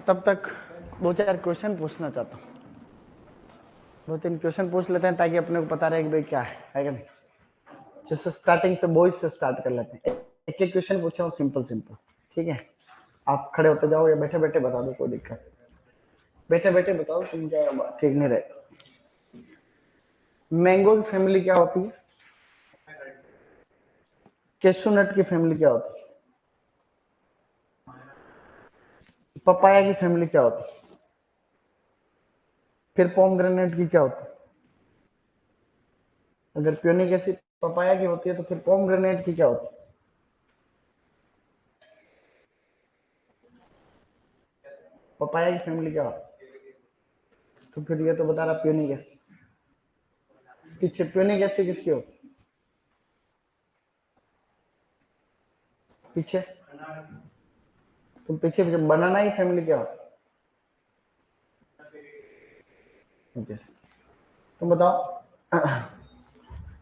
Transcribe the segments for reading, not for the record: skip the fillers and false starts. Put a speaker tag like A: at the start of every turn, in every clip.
A: तब तक 2-4 क्वेश्चन पूछना चाहता हूँ। 2-3 क्वेश्चन पूछ लेते हैं ताकि अपने को पता रहे कि भाई क्या है क्या नहीं। जैसे स्टार्टिंग से बॉयज से स्टार्ट कर लेते हैं। एक एक क्वेश्चन पूछा हूँ, सिंपल सिंपल, ठीक है। आप खड़े होते जाओ या बैठे बैठे बता दो, कोई दिक्कत। बैठे बैठे बताओ, तुम क्या ठीक नहीं रहे। मैंगो की फैमिली क्या होती है? कैशू नट की फैमिली क्या होती है? पपाया की फैमिली क्या होती है? फिर पोमग्रेनेट की क्या होती है? अगर प्योनिक एसिड पपाया की होती है तो फिर पोमग्रेनेट की क्या होती है? पपाया की फैमिली क्या होती है? तो फिर ये तो बता रहा प्योनिक एसिड। पीछे प्योनिक एसिड किसकी होती है? पीछे तुम पीछे पीछे बनाना ही फैमिली क्या होती है? yes. तुम बताओ।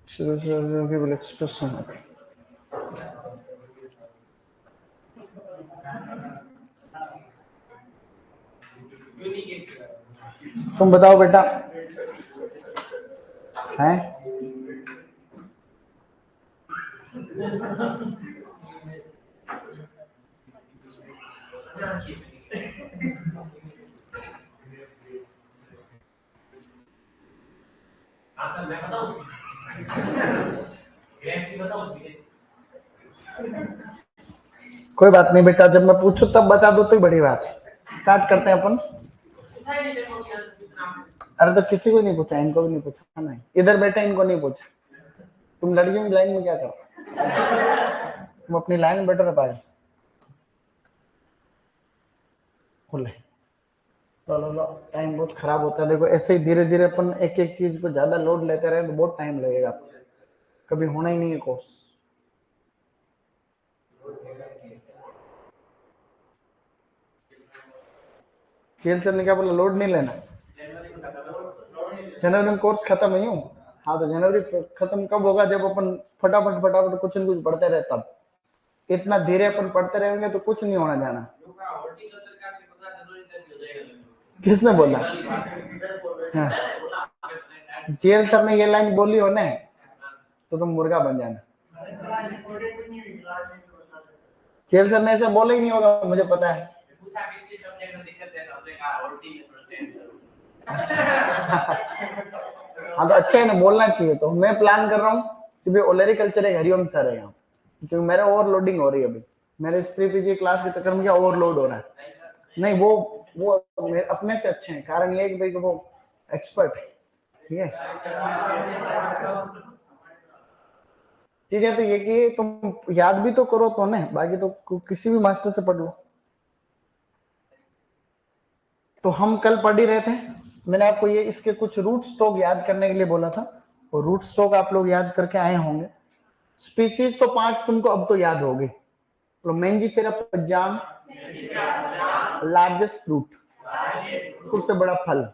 A: शुरू से बोले एक्सप्रेशन होती है। तुम बताओ बेटा, हैं? कोई बात नहीं बेटा, जब मैं पूछू तब बता दो तो बड़ी बात है। स्टार्ट करते हैं अपन। अरे तो किसी को नहीं पूछा, इनको भी नहीं पूछा, नहीं इधर बैठे इनको नहीं पूछा। तुम लड़कियों की लाइन में क्या करो? तुम अपनी लाइन में बैठो ना पाए खुले। चलो टाइम बहुत खराब होता है। देखो ऐसे ही धीरे धीरे अपन एक एक चीज को ज्यादा लोड लेते रहे तो बहुत टाइम लगेगा, कभी होना ही नहीं है कोर्स। जेल सर ने क्या बोला? लोड नहीं लेना। जनवरी में कोर्स खत्म ही हूँ। हाँ तो जनवरी खत्म कब होगा? जब अपन फटाफट फटाफट कुछ न कुछ पढ़ते रहे तब। इतना धीरे अपन पढ़ते रहेंगे तो कुछ नहीं होना जाना। किसने बोला? हाँ। जेल सर ने ये लाइन बोली हो ना तो तुम मुर्गा बन जाना। जेल सर ने ऐसे बोला ही नहीं होगा, मुझे पता है। हाँ तो अच्छा है ना, बोलना चाहिए। तो मैं प्लान कर रहा हूँ कि भाई ओलेरी कल्चर एक हरिओम सर है यहाँ, क्योंकि मेरा ओवरलोडिंग हो रही है अभी। मेरे स्प्री पीजी क्लास के चक्कर में क्या ओवरलोड हो रहा है। नहीं वो अपने से अच्छे हैं, कारण ये है कि भाई वो एक्सपर्ट है, ठीक है। चीजें तो ये कि तुम याद भी तो करो तो ना, बाकी तो किसी भी मास्टर से पढ़ लो। तो हम कल पढ़ ही रहे थे, मैंने आपको ये इसके कुछ रूट स्ट्रोक याद करने के लिए बोला था, और रूट स्ट्रोक आप लोग याद करके आए होंगे। स्पीसीज तो 5 तुमको अब तो याद होगी। तो मेंजिफेरा पज्जाम, लार्जेस्ट फ्रूट, सबसे बड़ा फल।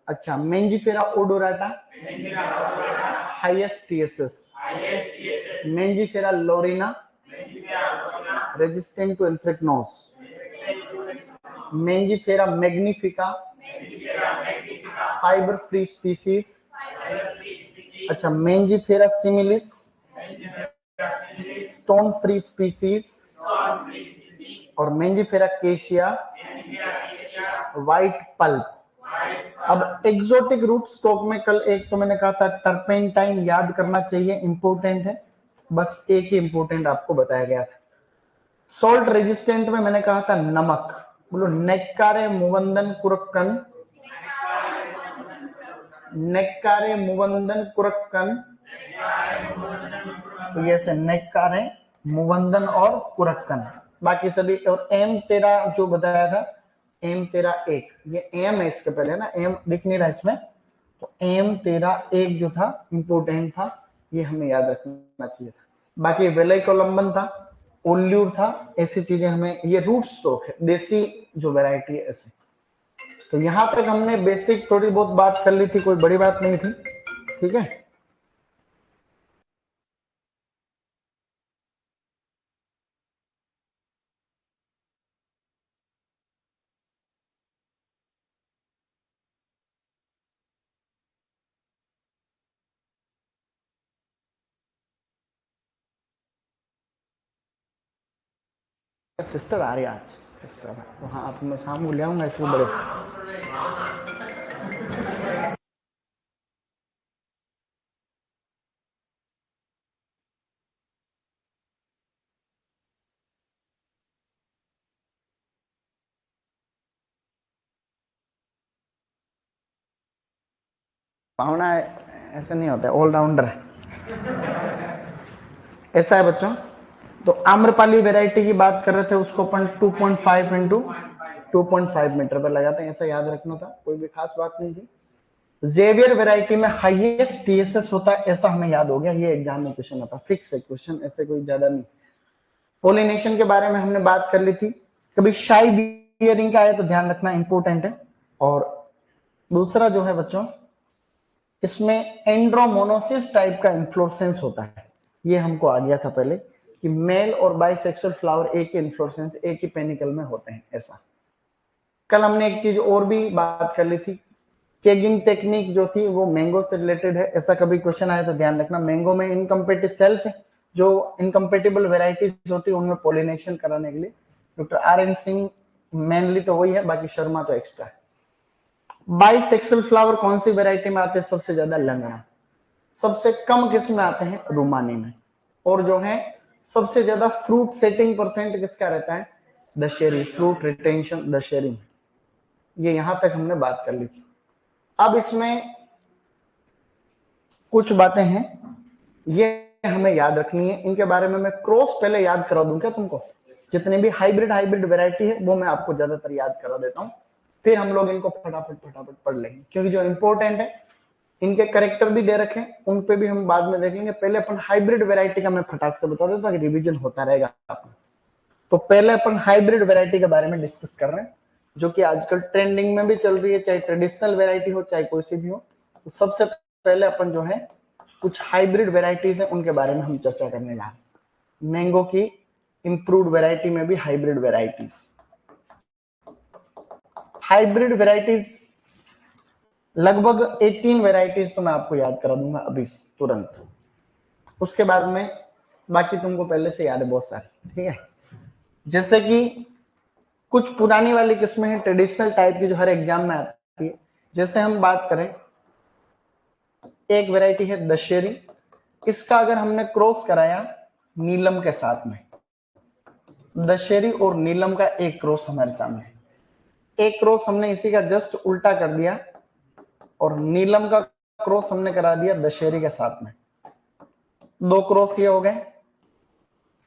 A: अच्छा, Mangifera odorata, highest TSS. Mangifera laurina, resistant to anthracnose. Mangifera magnifica, fibre free species. अच्छा, Mangifera similis, stone free species. और मेंजिफेरा केशिया, वाइट पल्प। अब एक्सोटिक रूट स्टॉक में कल एक तो मैंने कहा था टर्पेंटाइन याद करना चाहिए, इंपोर्टेंट है। बस एक ही इंपोर्टेंट आपको बताया गया था। सॉल्ट रेजिस्टेंट में मैंने कहा था नमक। बोलो नेक्कारे मुवंदन कुरक्कन, नेक्कारे मुवंदन कुरक्कन। तो ये से नेक्कारे मुवंदन और कुरक्कन। बाकी सभी, और एम तेरा जो बताया था, एम तेरा एक, ये एम है इसके पहले ना, एम दिख नहीं रहा इसमें। तो एम तेरा एक जो था इंपोर्टेंट था, ये हमें याद रखना चाहिए था। बाकी वेलाई कोलम्बन था, ओल्यूर था, ऐसी चीजें हमें, ये रूट स्टॉक है देसी जो वैरायटी है ऐसे। तो यहां तक हमने बेसिक थोड़ी बहुत बात कर ली थी, कोई बड़ी बात नहीं थी, ठीक है। सिस्टर आ रही है आज, सिस्टर तो हाँ आप मैं शाम को ले आऊंगा इसको बड़े। पावना ऐसा नहीं होता है, ऑलराउंडर है। ऐसा है बच्चों, तो आम्रपाली वैरायटी की बात कर रहे थे, उसको अपन 2.5 इंटू 2.5 मीटर पर लगाते हैं, ऐसा याद रखना था, कोई भी खास बात नहीं थी। जेवियर वैरायटी में हाईएस्ट टीएसएस होता है, ऐसा हमें याद हो गया, ये एग्जाम में क्वेश्चन आता, फिक्स है क्वेश्चन, ऐसे कोई ज्यादा नहीं। पोलिनेशन के बारे में हमने बात कर ली थी, कभी शाई बियरिंग का आए तो ध्यान रखना, इंपोर्टेंट है। और दूसरा जो है बच्चों, इसमें एंड्रोमोनोसिस टाइप का इन्फ्लोरेसेंस होता है, ये हमको आ गया था पहले कि मेल और बाइसेक्सुअल फ्लावर एक ही इन्फ्लोरेसेंस एक ही पेनिकल में होते हैं, ऐसा। कल हमने एक चीज और भी बात कर ली थी, केगिंग टेक्निक जो थी वो मैंगो से रिलेटेड है, ऐसा कभी क्वेश्चन आए तो ध्यान रखना। मैंगो में इनकम्पेटिव सेल्फ है, जो इनकम्पेटिबल वेराइटीज होती है उनमें पोलिनेशन कराने के लिए doctor R N Singh mainly तो वही है, बाकी शर्मा तो एक्स्ट्रा है। बाइसेक्सुअल फ्लावर कौन सी वेराइटी में आते हैं? सबसे ज्यादा लंगड़ा, सबसे कम किस में आते हैं? रूमानी में। और जो है सबसे ज्यादा फ्रूट सेटिंग परसेंट किसका रहता है? दशहरी, फ्रूट रिटेंशन दशहरी में। ये यहां तक हमने बात कर ली थी। अब इसमें कुछ बातें हैं, ये हमें याद रखनी है, इनके बारे में मैं क्रॉस पहले याद करा दूं क्या तुमको? जितने भी हाइब्रिड वैरायटी है वो मैं आपको ज्यादातर याद करा देता हूं, फिर हम लोग इनको फटाफट फटाफट पढ़ लेंगे, क्योंकि जो इंपॉर्टेंट है इनके करेक्टर भी दे रखे, उन पे भी हम बाद में देखेंगे। पहले अपन हाइब्रिड वैरायटी का मैं फटाक से बता देता हूं ताकि रिवीजन होता रहेगा अपना। तो पहले अपन हाइब्रिड वैरायटी के बारे में डिस्कस कर रहे हैं, जो कि आजकल ट्रेंडिंग में भी चल रही है, चाहे ट्रेडिशनल वैरायटी हो चाहे कोई सी भी हो। तो सबसे पहले अपन जो है कुछ हाइब्रिड वैरायटीज है उनके बारे में हम चर्चा करने जा रहे हैं। मैंगो की इंप्रूव्ड वैरायटी में भी हाइब्रिड वैरायटीज, हाइब्रिड वैरायटीज लगभग 18 वैरायटीज तो मैं आपको याद करा दूंगा अभी तुरंत, उसके बाद में बाकी तुमको पहले से याद है बहुत सारे, ठीक है। जैसे कि कुछ पुरानी वाली किस्में हैं ट्रेडिशनल टाइप की जो हर एग्जाम में आती है, जैसे हम बात करें, एक वैरायटी है दशहरी, इसका अगर हमने क्रॉस कराया नीलम के साथ में, दशहरी और नीलम का एक क्रॉस हमारे सामने, एक क्रॉस हमने इसी का जस्ट उल्टा कर दिया और नीलम का क्रॉस हमने करा दिया दशहरी के साथ में, दो क्रॉस ये हो गए।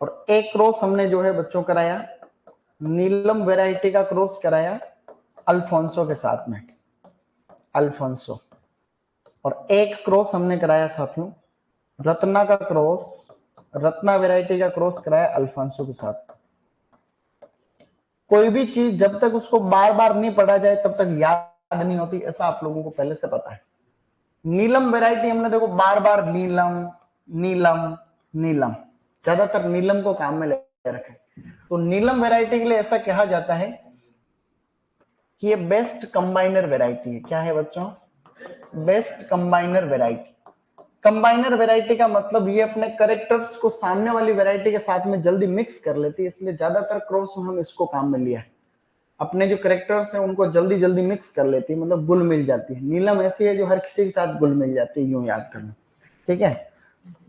A: और एक क्रॉस हमने जो है बच्चों कराया नीलम वैरायटी का क्रॉस कराया अल्फोंसो के साथ में, अल्फोंसो। और एक क्रॉस हमने कराया साथियों रत्ना का क्रॉस, रत्ना वैरायटी का क्रॉस कराया अल्फोंसो के साथ। कोई भी चीज जब तक उसको बार बार नहीं पढ़ा जाए तब तक याद नहीं होती, ऐसा आप लोगों को पहले से पता है। नीलम वैरायटी हमने देखो बार बार नीलम नीलम नीलम, ज्यादातर नीलम को काम में ले रखे। तो नीलम वैरायटी के लिए ऐसा कहा जाता है कि ये बेस्ट कंबाइनर वैरायटी है। क्या है बच्चों? Best combiner variety. Combiner variety का मतलब ये अपने करेक्टर्स को सामने वाली वैरायटी के साथ में जल्दी मिक्स कर लेती है, इसलिए ज्यादातर क्रॉस हम इसको काम में लिया है। अपने जो करेक्टर्स हैं उनको जल्दी जल्दी मिक्स कर लेती है, मतलब गुल मिल जाती है। नीलम ऐसी है जो हर किसी के साथ गुल मिल जाती है, यूं याद करना, ठीक है।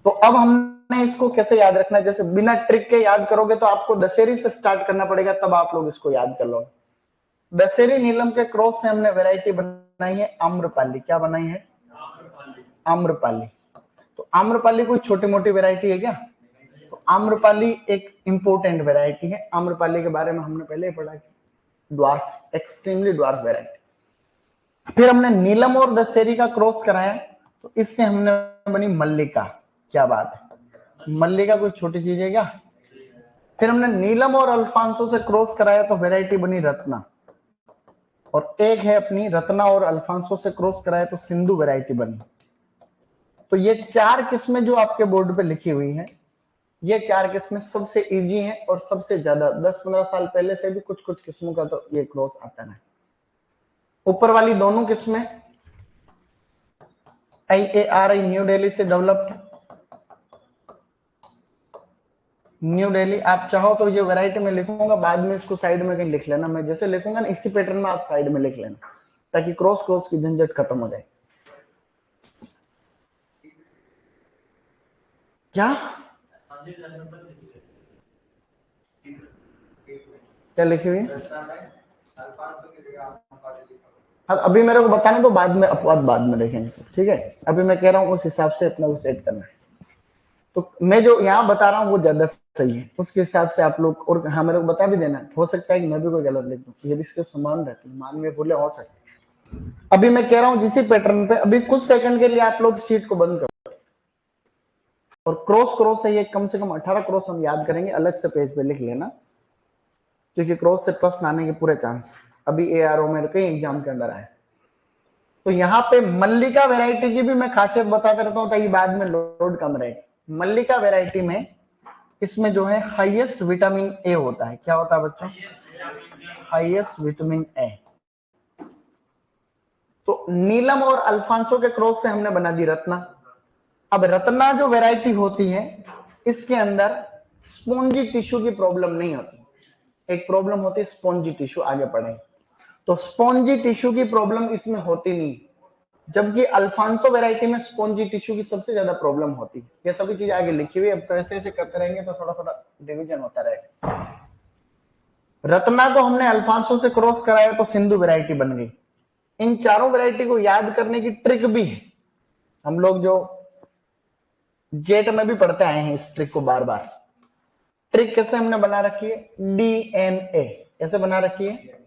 A: तो अब हमने इसको कैसे याद रखना है, जैसे बिना ट्रिक के याद करोगे तो आपको दशहरी से स्टार्ट करना पड़ेगा, तब आप लोग इसको याद कर लोगे। दशहरी नीलम के क्रॉस से हमने वैरायटी बनाई है आम्रपाली। क्या बनाई है? आम्रपाली। तो आम्रपाली कोई छोटी मोटी वैरायटी है क्या? तो आम्रपाली एक इंपोर्टेंट वैरायटी है। आम्रपाली के बारे में हमने पहले ही पढ़ा, ड्वार्फ, एक्सट्रीमली ड्वार्फ वैरायटी। फिर हमने नीलम और दशहरी का क्रॉस कराया, तो इससे हमने बनी मल्लिका। क्या बात है, मल्लिका कोई छोटी चीज है क्या? फिर हमने नीलम और अल्फांसो से क्रॉस कराया तो वैरायटी बनी रत्ना। और एक है अपनी रत्ना और अल्फांसो से क्रॉस कराया तो सिंधु वैरायटी बनी। तो ये चार किस्में जो आपके बोर्ड पे लिखी हुई है, ये चार किस्में सबसे इजी हैं और सबसे ज्यादा 10-15 साल पहले से भी कुछ कुछ किस्मों का तो ये क्रॉस आता है। ऊपर वाली दोनों किस्में IARI न्यू दिल्ली से डेवलप्ड, न्यू दिल्ली। आप चाहो तो ये वैरायटी में लिखूंगा, बाद में इसको साइड में कहीं लिख लेना, मैं जैसे लिखूंगा ना इसी पैटर्न में आप साइड में लिख लेना, ताकि क्रॉस क्रॉस की झंझट खत्म हो जाए। क्या क्या लिखी हुई? हाँ, अभी मेरे को बताने तो बाद में, अपवाद बाद में देखेंगे सब, ठीक है। अभी मैं कह रहा हूँ उस हिसाब से अपना वो सेट करना है। तो मैं जो यहाँ बता रहा हूँ वो ज्यादा सही है, उसके हिसाब से आप लोग, और हाँ मेरे को बता भी देना, हो सकता है कि मैं भी कोई गलत लिख दूँ, ये भी इसके समान रहती है, मान में भूले हो सकते। अभी मैं कह रहा हूँ जिसी पैटर्न पे, अभी कुछ सेकंड के लिए आप लोग शीट को बंद करो, और क्रॉस क्रॉस है ये, कम से कम 18 क्रॉस हम याद करेंगे, अलग से पेज पे लिख लेना, क्योंकि क्रॉस से प्रश्न आने के पूरे चांस अभी ARO में कई एग्जाम के अंदर आए। तो यहाँ पे मल्लिका वैरायटी की भी मैं खासियत बताता रहता हूँ ताकि बाद में लोड कम रहे। मल्लिका वैरायटी में इसमें जो है हाईएस्ट विटामिन ए होता है। क्या होता है बच्चों? Highest vitamin A. तो नीलम और अल्फांसो के क्रॉस से हमने बना दी रत्ना। अब रत्ना जो वैरायटी होती है इसके अंदर स्पॉन्जी टिश्यू की प्रॉब्लम नहीं होती, एक प्रॉब्लम होती है स्पॉन्जी टिश्यू, आगे पढ़ेंगे। तो स्पॉन्जी टिश्यू की प्रॉब्लम इसमें होती नहीं, जबकि अल्फांसो वैरायटी में स्पॉन्जी टिश्यू की सबसे ज्यादा प्रॉब्लम होती है। ये सभी चीज आगे लिखी हुई है, अब तो ऐसे ऐसे करते रहेंगे तो थोड़ा थोड़ा डिवीजन होता रहेगा। रत्ना को हमने अल्फांसो से क्रॉस कराया तो सिंधु वैरायटी बन गई। इन चारों वैरायटी को याद करने की ट्रिक भी है, हम लोग जो जेट में भी पढ़ते आए हैं इस ट्रिक को बार बार। ट्रिक कैसे हमने बना रखी है? DNA कैसे बना रखी है?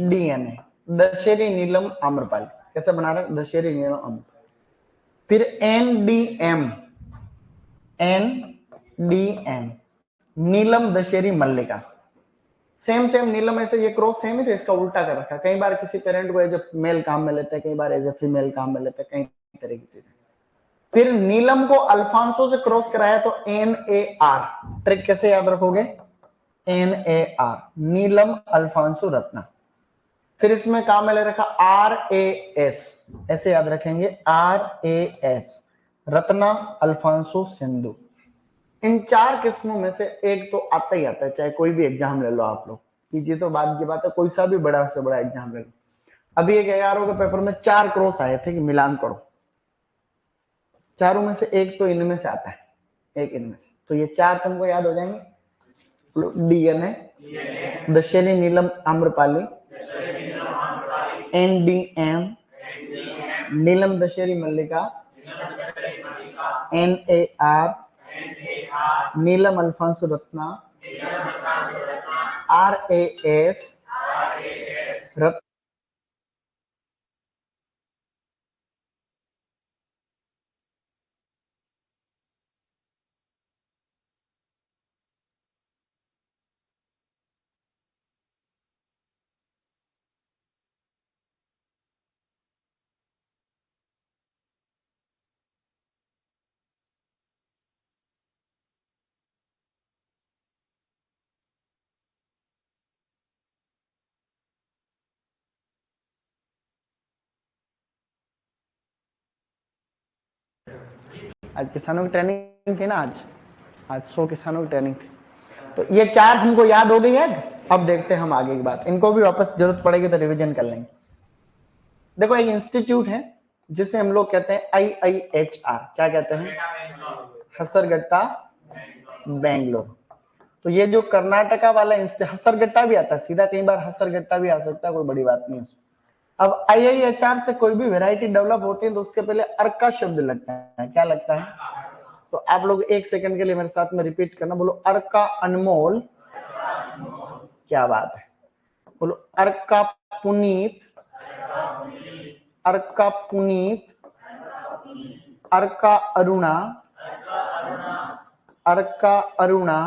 A: DNA दशहरी नीलम आम्रपाली कैसे बना रहे? दशहरी नीलम आम्रपाली। फिर NDM नीलम दशहरी मल्लिका। सेम सेम नीलम ऐसे ये क्रॉस सेम ही थे, इसका उल्टा कर रखा। कई बार किसी पेरेंट को एज ए मेल काम में लेते हैं, कई बार एज ए फीमेल काम में लेते हैं, कई तरह की चीजें। फिर नीलम को अल्फांसो से क्रॉस कराया तो NAR। ट्रिक कैसे याद रखोगे? NAR नीलम अल्फांसो रत्ना। फिर इसमें काम में ले रखा RAS, ऐसे याद रखेंगे RAS रत्ना अल्फांसो सिंधु। इन चार किस्मों में से एक तो आता ही आता है, चाहे कोई भी एग्जाम ले लो आप लोग, कीजिए तो बाद की बात है, कोई सा भी बड़ा से बड़ा एग्जाम ले लो। अभी एक ARO के पेपर में 4 क्रॉस आए थे कि मिलान करो, चारों में से एक तो इनमें से आता है, एक इनमें से, तो ये 4 तुमको याद हो जाएंगे। DNA Dasheri Neelam Amrapali, NDM Neelam Dashehari Mallika, NAR Neelam Alphonso Ratna, RAS Ratna. आज किसानों की ट्रेनिंग थी ना, आज 100 किसानों की ट्रेनिंग थी। तो ये 4 हमको याद हो गई है। अब देखते हैं हम आगे की बात, इनको भी वापस जरूरत पड़ेगी तो रिवीजन कर लेंगे। देखो एक इंस्टीट्यूट है जिसे हम लोग कहते हैं IIHR, क्या कहते हैं? हसरगट्टा बेंगलोर। तो ये जो कर्नाटका वाला हसरगट्टा भी आता है सीधा, कई बार हसरगट्टा भी आ सकता है, कोई बड़ी बात नहीं है। अब IIHR से कोई भी वैरायटी डेवलप होती है तो उसके पहले अर्का शब्द लगता है। क्या लगता है? तो आप लोग एक सेकंड के लिए मेरे साथ में रिपीट करना, बोलो अर्का अनमोल। क्या बात है, बोलो अर्का पुनीत, अर्का पुनीत, अर्का अरुणा, अर्का अरुणा।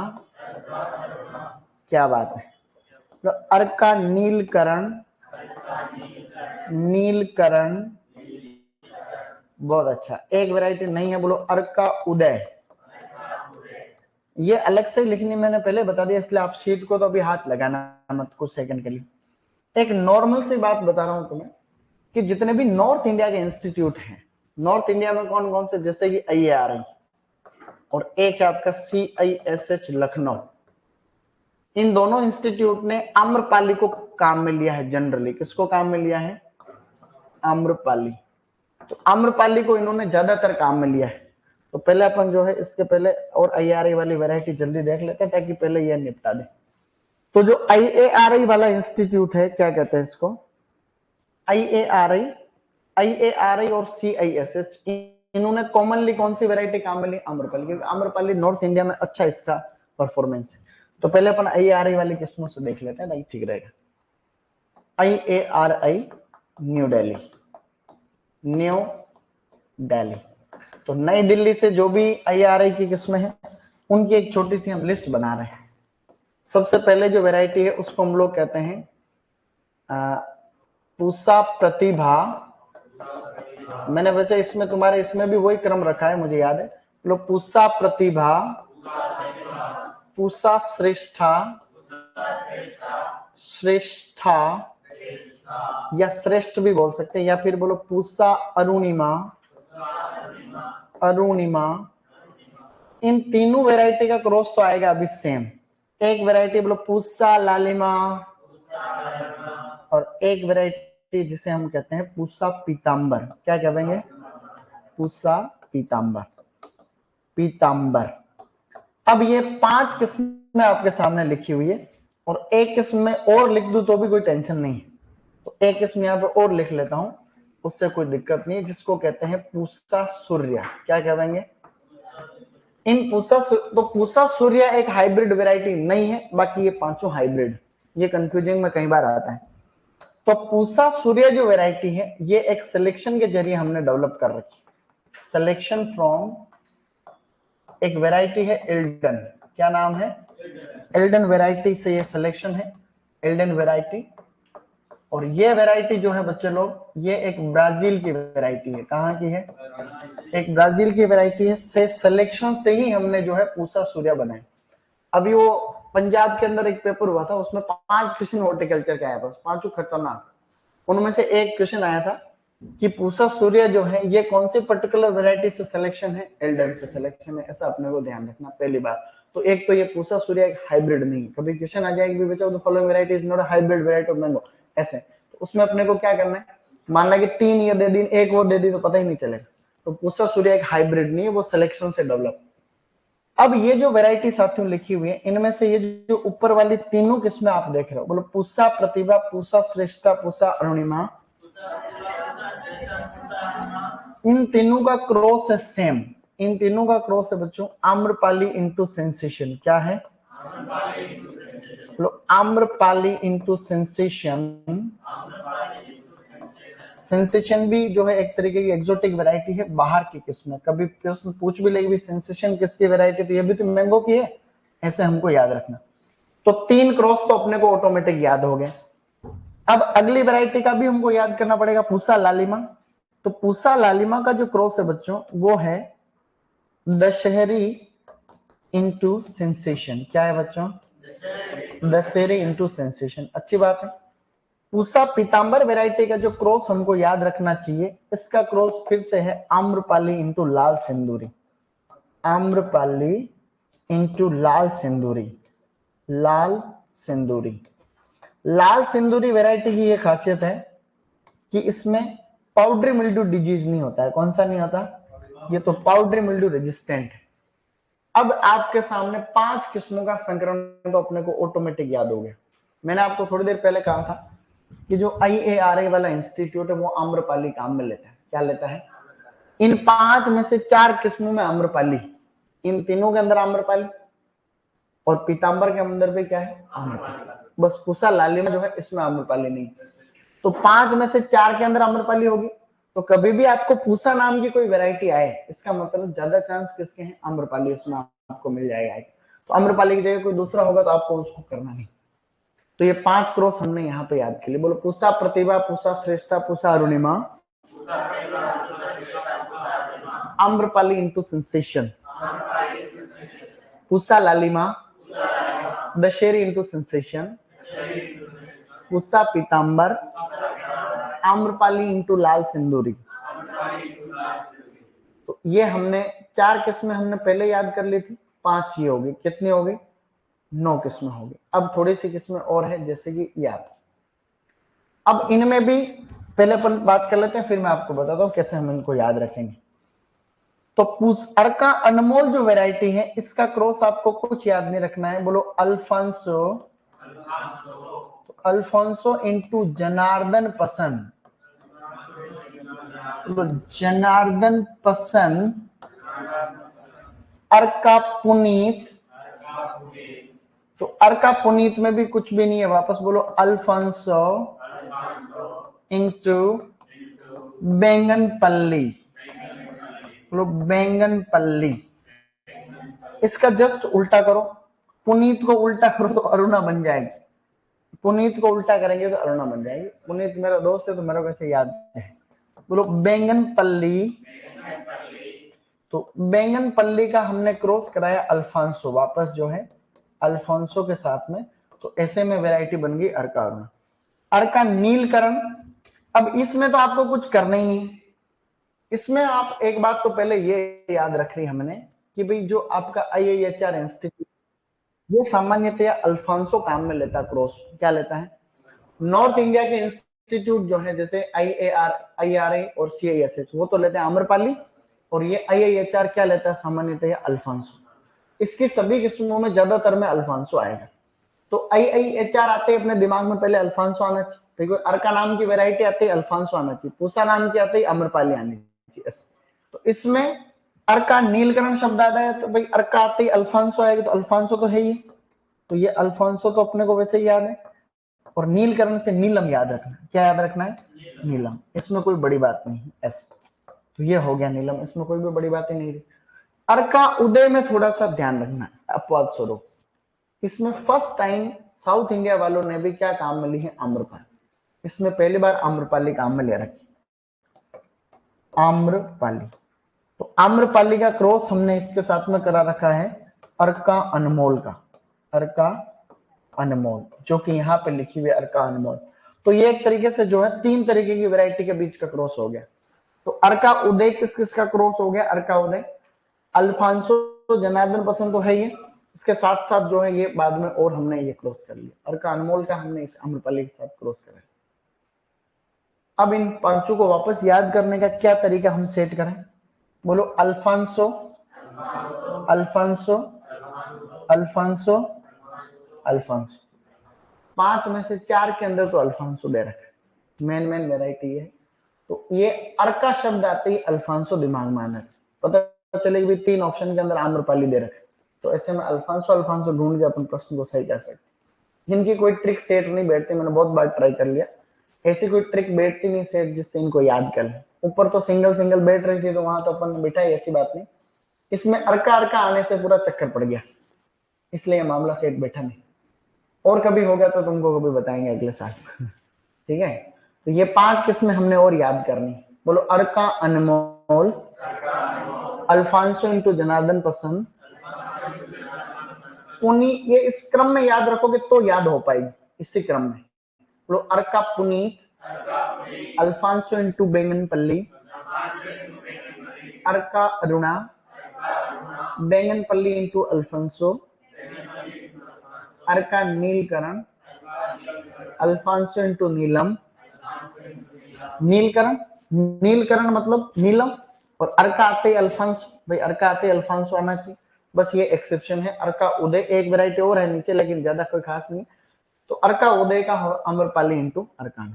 A: क्या बात है, तो अर्का नीलकरण, नीलकरण। बहुत अच्छा। एक वैरायटी नहीं है, बोलो अर्का उदय। ये अलग से लिखनी मैंने पहले बता दिया, इसलिए आप शीट को तो अभी हाथ लगाना मत कुछ सेकंड के लिए। एक नॉर्मल सी बात बता रहा हूं तुम्हें कि जितने भी नॉर्थ इंडिया के इंस्टीट्यूट हैं, नॉर्थ इंडिया में कौन कौन से, जैसे कि IIR और एक है आपका CISH लखनऊ। इन दोनों इंस्टीट्यूट ने आम्रपाली को काम में लिया है। जनरली किसको काम में लिया है? आम्रपाली। तो आम्रपाली को इन्होंने ज्यादातर काम में लिया है। तो पहले अपन जो है इसके पहले और IARI वाली वैरायटी जल्दी देख लेते हैं ताकि पहले यह निपटा दे। तो जो IARI वाला इंस्टीट्यूट है, क्या कहते हैं इसको? IARI और CISH, इन्होंने कॉमनली कौन सी वैरायटी काम में ली? आम्रपाली, क्योंकि आम्रपाली नॉर्थ इंडिया में अच्छा इसका परफॉर्मेंस है। तो पहले अपन IARI वाली किस्मों से देख लेते हैं, नहीं ठीक रहेगा। IARI new Delhi, new Delhi. तो नई दिल्ली से जो भी IARI की किस्में हैं उनकी एक छोटी सी हम लिस्ट बना रहे हैं। सबसे पहले जो वैरायटी है उसको हम लोग कहते हैं पूसा प्रतिभा। मैंने वैसे इसमें तुम्हारे इसमें भी वही क्रम रखा है, मुझे याद है। लोग पूसा प्रतिभा, पूसा श्रेष्ठा, श्रेष्ठा या श्रेष्ठ भी बोल सकते हैं, या फिर बोलो पूसा अरुणिमा, अरुणिमा। इन तीनों वैरायटी का क्रॉस तो आएगा अभी सेम। एक वैरायटी बोलो पूसा लालिमा और एक वैरायटी जिसे हम कहते हैं पूसा पीतांबर। क्या कहेंगे? पूसा पीतांबर, पीतांबर। अब ये 5 किस्में आपके सामने लिखी हुई है और एक किस्म में और लिख दूं तो भी कोई टेंशन नहीं है। तो एक किस्म यहाँ पे और लिख लेता हूं, उससे कोई दिक्कत नहीं है, जिसको कहते हैं पूसा सूर्य। क्या कहेंगे? इन पूसा तो पूसा सूर्य एक हाइब्रिड वैरायटी नहीं है, बाकी ये पांचों हाइब्रिड। ये कंफ्यूजिंग में कई बार आता है। तो पूसा सूर्य जो वैरायटी है ये एक सिलेक्शन के जरिए हमने डेवलप कर रखी। सिलेक्शन फ्रॉम एक वैरायटी है एल्डन। क्या नाम है? एल्डन वैरायटी से ये सिलेक्शन है, एल्डन वैरायटी। और ये वैरायटी जो है बच्चे लोग, ये एक ब्राजील की वैरायटी है। कहाँ की है? एक ब्राजील की वैरायटी है। से सिलेक्शन से ही हमने जो है पूसा सूर्य बनाए। अभी वो पंजाब के अंदर एक पेपर हुआ था, उसमें 5 क्वेश्चन हॉर्टिकल्चर का आया, बस 5 खतरनाक। उनमें से एक क्वेश्चन आया था कि पूसा सूर्य जो है ये कौन सी पर्टिकुलर वैरायटी से सिलेक्शन है? एल्डन से सिलेक्शन है। ऐसा अपने को ध्यान रखना पहली बार। तो एक तो ये पूसा सूर्य एक हाइब्रिड नहीं। कभी क्वेश्चन आ जाएगी बच्चों, the following variety is not a hybrid variety of mango, ऐसे। तो उसमें अपने को क्या करना है? मानना कि 3 ये दे दी, एक वो दे दी तो पता ही नहीं चलेगा। तो पूसा सूर्य एक हाइब्रिड नहीं है, वो सिलेक्शन से डेवलप। अब ये जो वैरायटी साथियों लिखी हुई है, इनमें से ये जो ऊपर वाली तीनों किस्में आप देख रहे हो, बोलो पूसा प्रतिभा, पूसा श्रेष्ठा, पूसा अरुणिमा, इन तीनों का क्रॉस है सेम। इन तीनों का क्रॉस है बच्चों आम्रपाली इंटू सेंसेशन। क्या है? Amrapali into sensation. सेंसेशन भी जो है एक तरीके की एक्सोटिक वैरायटी है, बाहर की किस्म। कभी प्रश्न पूछ भी लेगी सेंसेशन किसकी वैरायटी, तो ये भी तो मैंगो की है, ऐसे हमको याद रखना। तो 3 क्रॉस तो अपने को ऑटोमेटिक याद हो गए। अब अगली वैरायटी का भी हमको याद करना पड़ेगा, पूसा लालिमा। तो पूसा लालिमा का जो क्रॉस है बच्चों वो है दशहरी इंटू सेंसेशन। क्या है बच्चों? Dasheri into sensation. अच्छी बात है। पूसा पीतांबर वैरायटी का जो क्रॉस हमको याद रखना चाहिए, इसका क्रॉस फिर से है आम्रपाली इंटू लाल सिंदूरी। आम्रपाली इंटू लाल सिंदूरी, लाल सिंदूरी। लाल सिंदूरी वैरायटी की ये खासियत है कि इसमें पाउडरी मिल्ड्यू डिजीज नहीं होता है। कौन सा नहीं होता? ये तो पाउडरी मिल्ड्यू रेजिस्टेंट है। अब आपके सामने 5 किस्मों का संक्रमण तो अपने को ऑटोमेटिक याद हो गया। मैंने आपको थोड़ी देर पहले कहा था कि जो IARI वाला इंस्टीट्यूट है वो आम्रपाली काम में लेता है। क्या लेता है? इन 5 में से 4 किस्मों में आम्रपाली, इन तीनों के अंदर आम्रपाली, और पीतांबर के अंदर भी क्या है? आम्रपाली। बस पूसा लालिमा जो है इसमें आम्रपाली नहीं। तो 5 में से 4 के अंदर आम्रपाली होगी। तो कभी भी आपको पूसा नाम की कोई वैरायटी आए, इसका मतलब ज्यादा चांस किसके हैं? आम्रपाली, उसमें आपको मिल जाएगा। तो आम्रपाली की जगह कोई दूसरा होगा तो आपको उसको करना नहीं। तो ये 5 क्रॉस हमने यहाँ पे याद के लिए। बोलो Pusa Pratibha, Pusa Shreshtha, Pusa Arunima, Amrapali into sensation, Pusa Lalima, Dashehari into sensation, Pusa Pitambar, Amrapali into Lal Sindhuri. तो ये हमने 4 किस्में हमने पहले याद कर ली थी, 5 ये होगी, कितनी होगी 9 किस्में होगी। अब थोड़ी सी किस्में और है, जैसे कि याद। अब इनमें भी पहले अपन बात कर लेते हैं, फिर मैं आपको बताता हूं कैसे हम इनको याद रखेंगे। तो अर्का अनमोल जो वैरायटी है, इसका क्रॉस आपको कुछ याद नहीं रखना है, बोलो अल्फांसो। तो अल्फांसो इंटू जनार्दन पसंद, तो जनार्दन पसंद अर्का पुनीत। तो अर्का पुनीत में भी कुछ भी नहीं है, वापस बोलो अल्फांसो इंटू बैंगनपल्ली, बोलो बैंगनपल्ली। इसका जस्ट उल्टा करो, पुनीत को उल्टा करो तो अरुणा बन जाएगी, पुनीत को उल्टा करेंगे तो अरुणा बन जाएगी। पुनीत मेरा दोस्त है तो मेरे को कैसे याद है, बोलो बैंगनपल्ली। तो बैंगनपल्ली का हमने क्रॉस कराया अल्फांसो, वापस जो है अल्फांसो के साथ में, तो ऐसे में वैरायटी बन गई अर्का अरुणा। अर्का नीलकरण, अब इसमें तो आपको कुछ करना ही नहीं, इसमें आप एक बात तो पहले ये याद रख रही हमने कि भाई जो आपका IIHR इंस्टीट्यूट, ये सामान्यतया अल्फांसो काम में लेता क्रॉस, क्या लेता है, नॉर्थ इंडिया के इंस्टीट्यूट जो है जैसे IRA और CISH वो तो लेते हैं आम्रपाली, और ये IIHR क्या लेता है सामान्यतया अल्फांसो। इसकी सभी किस्मों में ज्यादातर में अल्फांसो आएगा। तो IIHR आते ही अपने दिमाग में पहले अल्फांसो आना चाहिए, देखो अर्का नाम की वैरायटी आती है अल्फांसो आना चाहिए, पूसा नाम की आती है आम्रपाली आनी चाहिए। तो इसमें अर्का नीलकरण शब्द आता है, तो भाई अर्का आते ही अल्फांसो आएगा, तो अल्फांसो तो है ही, तो ये अल्फांसो तो अपने को वैसे ही याद है। और नीलकरण से नीलम याद रखना, क्या याद रखना है, नीलम, इसमें कोई बड़ी बात नहीं है ऐसे। तो ये हो गया नीलम, इसमें कोई भी बड़ी बात ही नहीं रही। अर्का उदय में थोड़ा सा ध्यान रखना है अपवाद स्वरूप, इसमें फर्स्ट टाइम साउथ इंडिया वालों ने भी क्या काम में ली है, आम्रपाली। इसमें पहली बार आम्रपाली काम में ले रखी, आम्रपाली। तो आम्रपाली का क्रॉस हमने इसके साथ में करा रखा है अर्का अनमोल का, अर्का अनमोल, जो कि यहाँ पे लिखी हुई अर्का अनमोल। तो ये एक तरीके से जो है 3 तरीके की वैरायटी के बीच का क्रॉस हो गया। तो अर्का उदय किस किस का क्रॉस हो गया, अर्का उदय अल्फांसो जनार्दन पसंद तो है ये, इसके साथ साथ जो है ये बाद में और हमने ये क्रॉस कर लिया, अर्का अनमोल का हमने इस आम्रपाली के साथ क्रॉस करा। अब इन पांचों को वापस याद करने का क्या तरीका हम सेट करें, बोलो अल्फांसो, अल्फांसो, अल्फांसो, अल्फांसो। 5 में से 4 के अंदर तो अल्फांसो दे रखा है, मेन वेराइटी है। तो ये अर्का शब्द आते ही अल्फांसो दिमाग में आना, पता चले कि 3 ऑप्शन के अंदर आम्रपाली दे रखा है, तो ऐसे में अल्फांसो अल्फांसो ढूंढ के अपन प्रश्न को सही कर सकते। इनकी कोई ट्रिक सेट नहीं बैठती, मैंने बहुत बार ट्राई कर लिया, ऐसी कोई ट्रिक बैठती नहीं सेट जिससे इनको याद कर ले। ऊपर तो सिंगल सिंगल बैठ रही थी तो वहां तो अपन बिठाई, ऐसी बात नहीं। इसमें अर्का अर्का आने से पूरा चक्कर पड़ गया, इसलिए मामला सेट बैठा नहीं। और कभी होगा तो तुमको कभी बताएंगे अगले साल ठीक है। तो ये 5 किस्में हमने और याद करनी, बोलो अर्का अनमोल, अल्फांसो इंटू जनार्दन पसंद, पुनी, ये इस क्रम में याद रखोगे तो याद हो पाएगी, इसी क्रम में। बोलो अर्का पुनीत, अल्फांसो इंटू बैंगनपल्ली, अर्का अरुणा, बैंगनपल्ली इंटू अल्फांसो, अर्का नीलकरण, अल्फांसो इंटू नीलम, नीलकरण, नीलकरण मतलब नीलम, और अर्का आते ही अल्फांसो, भाई अर्का आते ही अल्फांसो आना चाहिए, बस ये एक्सेप्शन है। अर्का उदय एक वैरायटी और है नीचे, लेकिन ज्यादा कोई खास नहीं। तो अर्का उदय का आम्रपाली इंटू अर्का।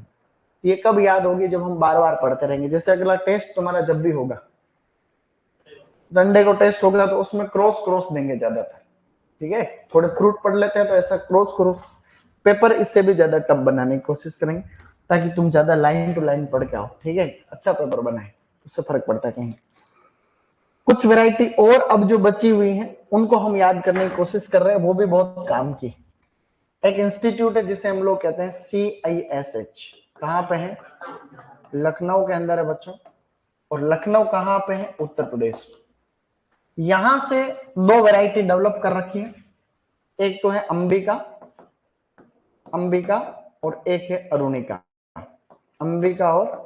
A: ये कब याद होगी, जब हम बार बार पढ़ते रहेंगे। जैसे अगला टेस्ट तुम्हारा जब भी होगा, संडे को टेस्ट होगा, तो उसमें क्रॉस क्रॉस देंगे ज्यादातर, ठीक है। थोड़े फ्रूट पढ़ लेते हैं तो ऐसा क्रॉस क्रॉस पेपर इससे भी ज्यादा टफ बनाने की कोशिश करेंगे, ताकि तुम ज्यादा लाइन टू लाइन पढ़ के आओ, ठीक है, अच्छा पेपर बनाए, उससे फर्क पड़ता है कहीं। कुछ वैरायटी और अब जो बची हुई है उनको हम याद करने की कोशिश कर रहे हैं, वो भी बहुत काम की। एक इंस्टीट्यूट है जिसे हम लोग कहते हैं CISH, कहाँ पे है, लखनऊ के अंदर है बच्चों। और लखनऊ कहाँ पे है, उत्तर प्रदेश। यहां से 2 वैरायटी डेवलप कर रखी है, एक तो है अंबिका, अंबिका, और एक है अरुणिका, अंबिका और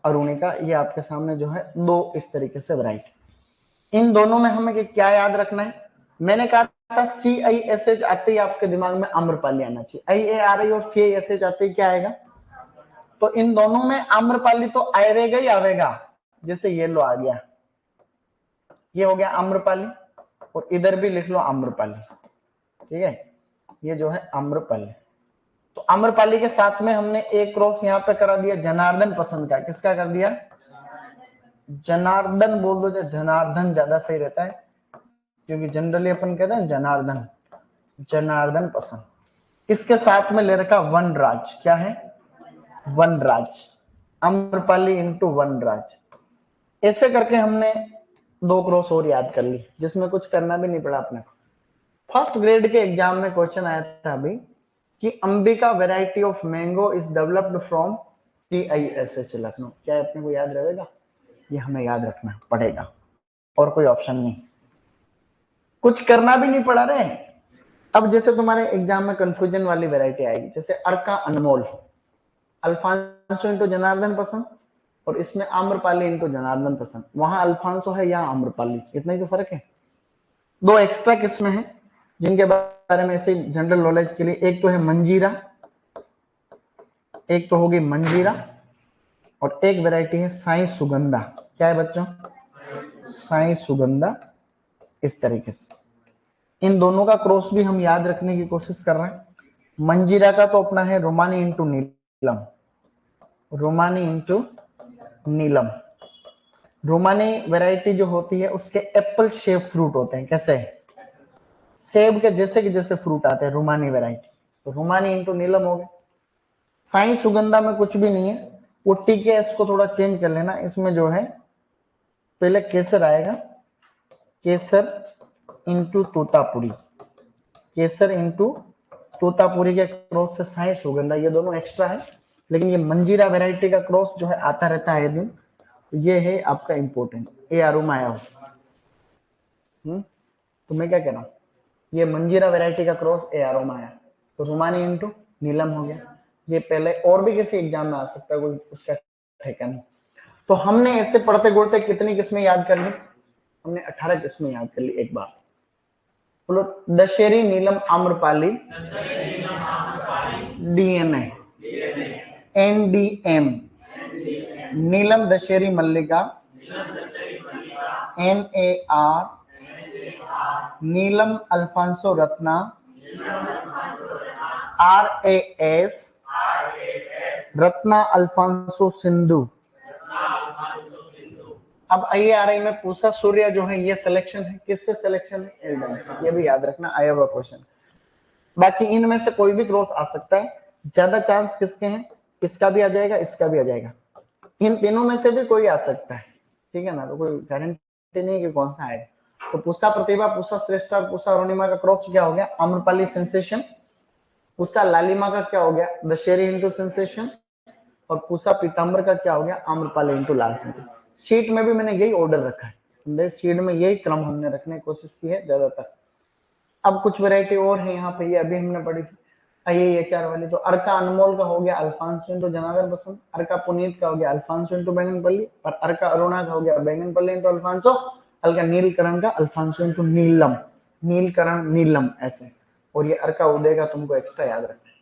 A: अरुणिका। ये आपके सामने जो है 2 इस तरीके से वैरायटी। इन दोनों में हमें क्या याद रखना है, मैंने कहा था CISH आते ही आपके दिमाग में आम्रपाली आना चाहिए, IARI और CISH आते ही क्या आएगा, तो इन दोनों में आम्रपाली तो आएगा ही आवेगा, जैसे ये लो आ गया, ये हो गया आम्रपाली, और इधर भी लिख लो आम्रपाली, ठीक है, ये जो है आम्रपाली। तो आम्रपाली के साथ में हमने एक क्रॉस यहाँ पे करा दिया जनार्दन पसंद का, किसका कर दिया, जनार्दन बोल दो, जनार्दन ज्यादा सही रहता है, क्योंकि जनरली अपन कहते हैं जनार्दन, जनार्दन पसंद। इसके साथ में ले रखा वनराज, क्या है, वनराज, आम्रपाली इंटू वनराज। ऐसे करके हमने 2 क्रॉस और याद कर ली, जिसमें कुछ करना भी नहीं पड़ा अपने को। फर्स्ट ग्रेड के एग्जाम में क्वेश्चन आया था अभी कि Ambika variety of mango is developed from CISH Lucknow, क्या अपने को याद रहेगा, ये हमें याद रखना पड़ेगा, और कोई ऑप्शन नहीं, कुछ करना भी नहीं पड़ा रे। अब जैसे तुम्हारे एग्जाम में कंफ्यूजन वाली वैरायटी आएगी, जैसे अर्का अनमोल, अल्फांसो इंटू जनार्दन पसंद, और इसमें आम्रपाली इंटू जनार्दन पसंद, वहां अल्फांसो है यहाँ आम्रपाली, इतना ही तो फर्क है। 2 एक्स्ट्रा किस्में हैं जिनके बारे में ऐसे जनरल नॉलेज के लिए, एक तो है मंजीरा, एक तो होगी मंजीरा, और एक वैरायटी है साई सुगंधा, क्या है बच्चों, साई सुगंधा, इस तरीके से। इन दोनों का क्रॉस भी हम याद रखने की कोशिश कर रहे हैं। मंजीरा का तो अपना है रोमानी इंटू नीलम, रोमानी इंटू नीलम। रोमानी वैरायटी जो होती है उसके एप्पल शेप फ्रूट होते हैं, कैसे, सेब के जैसे कि जैसे फ्रूट आते हैं रोमानी वैरायटी, तो रोमानी इंटू नीलम हो गए। साई सुगंधा में कुछ भी नहीं है, वो TKS को थोड़ा चेंज कर लेना, इसमें जो है पहले केसर आएगा, केसर इंटू तोतापुरी, केसर इंटू तोतापुरी के क्रॉस से साई सुगंधा, ये दोनों एक्स्ट्रा है, लेकिन ये मंजीरा वैरायटी का क्रॉस जो है आता रहता है दिन, ये है आपका इंपोर्टेंट, ए आरोमा आया हो। तो मैं क्या कह रहा हूँ, ये मंजीरा वैरायटी का क्रॉस ए आरोमा आया, तो रुमानी इंटू नीलम हो गया। ये पहले और भी किसी एग्जाम में आ सकता है, कोई उसका ठेका नहीं। तो हमने ऐसे पढ़ते गोढ़ते कितनी किस्में याद कर ली, हमने 18 किस्में याद कर ली एक बार। बोलो, Dashehari Neelam Amrapali, DNA, NDM, Neelam Dashehari Mallika, NAR, Neelam Alphonso Ratna, RAS, Ratna Alphonso Sindhu. अब IARI में पूसा सूर्या जो है ये सिलेक्शन है, किससे सिलेक्शन है, एल्डन से, ये भी याद रखना, आया हुआ क्वेश्चन। बाकी इनमें से कोई भी क्रॉस आ सकता है, ज्यादा चांस किसके हैं, इसका भी आ जाएगा, इसका भी आ जाएगा, इन तीनों में से भी कोई आ सकता है, ठीक है ना, तो कोई गारंटी नहीं कि कौन सा आएगा। तो पूसा प्रतिभा, पूसा श्रेष्ठा, पूसा अरुणिमा का क्रॉस क्या हो गया, आम्रपाली सेंसेशन। पूसा लालिमा का क्या हो गया, दशहरी इंटू सेंसेशन। और पूसा पीताम्बर का क्या हो गया, आम्रपाली इंटू लाल सिंह। शीट में भी मैंने यही ऑर्डर रखा है, शीट में यही क्रम हमने रखने की कोशिश की है ज्यादातर। अब कुछ वैरायटी और है यहाँ पे, ये अभी हमने पढ़ी थी IAHR वाली, तो अर्का अनमोल का हो गया अल्फांसो इंटू जनार्दन पसंद, अर्का पुनीत का हो गया अल्फांसो इंटू बैंगनपल्ली, और अर्का अरुणा का हो गया बैंगनपल्ली इंटू अल्फांसो, अर्का नीलकरण का अल्फांसो इंटू नीलम, नीलकरण नीलम ऐसे। और ये अर्का उदय का तुमको एक्स्ट्रा याद रखना है।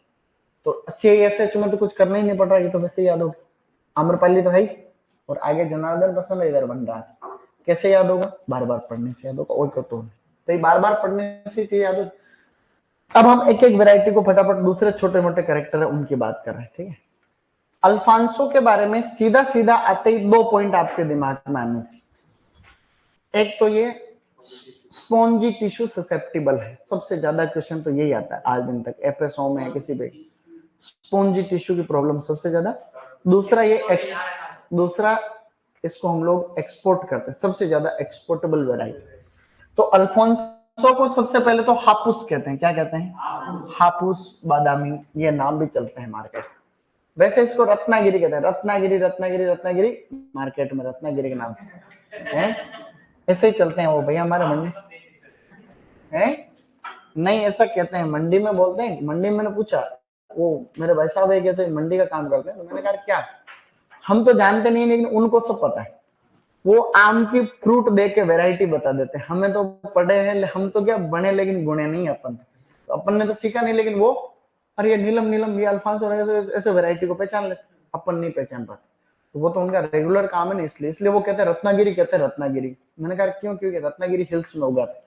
A: तो CISH में तो कुछ करना ही नहीं पड़ रहा, ये तो वैसे याद होगा, आम्रपाली तो है ही, और आगे जनार्दन पसंद है, इधर वनराज। कैसे याद होगा, बार बार पढ़ने से याद होगा, और क्यों, तो बार बार पढ़ने से चीज याद होगी। अब हम एक एक वैरायटी को फटाफट, दूसरे छोटे मोटे कैरेक्टर है उनकी बात कर रहे हैं, ठीक है। अल्फांसो के बारे में सीधा सीधा आते ही 2 पॉइंट आपके दिमाग में आने चाहिए। एक तो ये स्पॉन्जी टिश्यू ससेप्टिबल है, सबसे ज्यादा क्वेश्चन तो यही आता है आज दिन तक, FSO में किसी भी, स्पॉन्जी टिश्यू की प्रॉब्लम सबसे ज्यादा। दूसरा ये दूसरा इसको हम लोग एक्सपोर्ट करते हैं, सबसे ज्यादा एक्सपोर्टेबल वैरायटी। तो अल्फांसो को सबसे पहले तो हापुस कहते हैं, क्या कहते हैं, हापुस बादामी, ये नाम भी चलते हैं मार्केट। वैसे इसको रत्नागिरी कहते हैं, रत्नागिरी रत्नागिरी रत्नागिरी, मार्केट में रत्नागिरी के नाम से है, ऐसे ही चलते हैं वो भैया हमारे मंडी है, नहीं ऐसा कहते हैं, मंडी में बोलते हैं। मंडी में मैंने पूछा, वो मेरे भाई साहब एक ऐसे मंडी का काम करते हैं, तो मैंने कहा क्या, हम तो जानते नहीं, लेकिन उनको सब पता है। वो आम की फ्रूट दे के वेराइटी बता देते हैं। हमें तो पढ़े हैं, हम तो क्या बने लेकिन गुणे नहीं अपन, तो अपन ने तो सीखा नहीं, लेकिन वो अरे ये नीलम नीलम ये अल्फांसो ऐसे वैरायटी को पहचान लेते, अपन नहीं पहचान पाते। तो वो तो उनका रेगुलर काम है ना, इसलिए वो कहते हैं रत्नागिरी, कहते हैं रत्नागिरी। मैंने कहा क्यों, क्योंकि रत्नागिरी हिल्स में उगाते।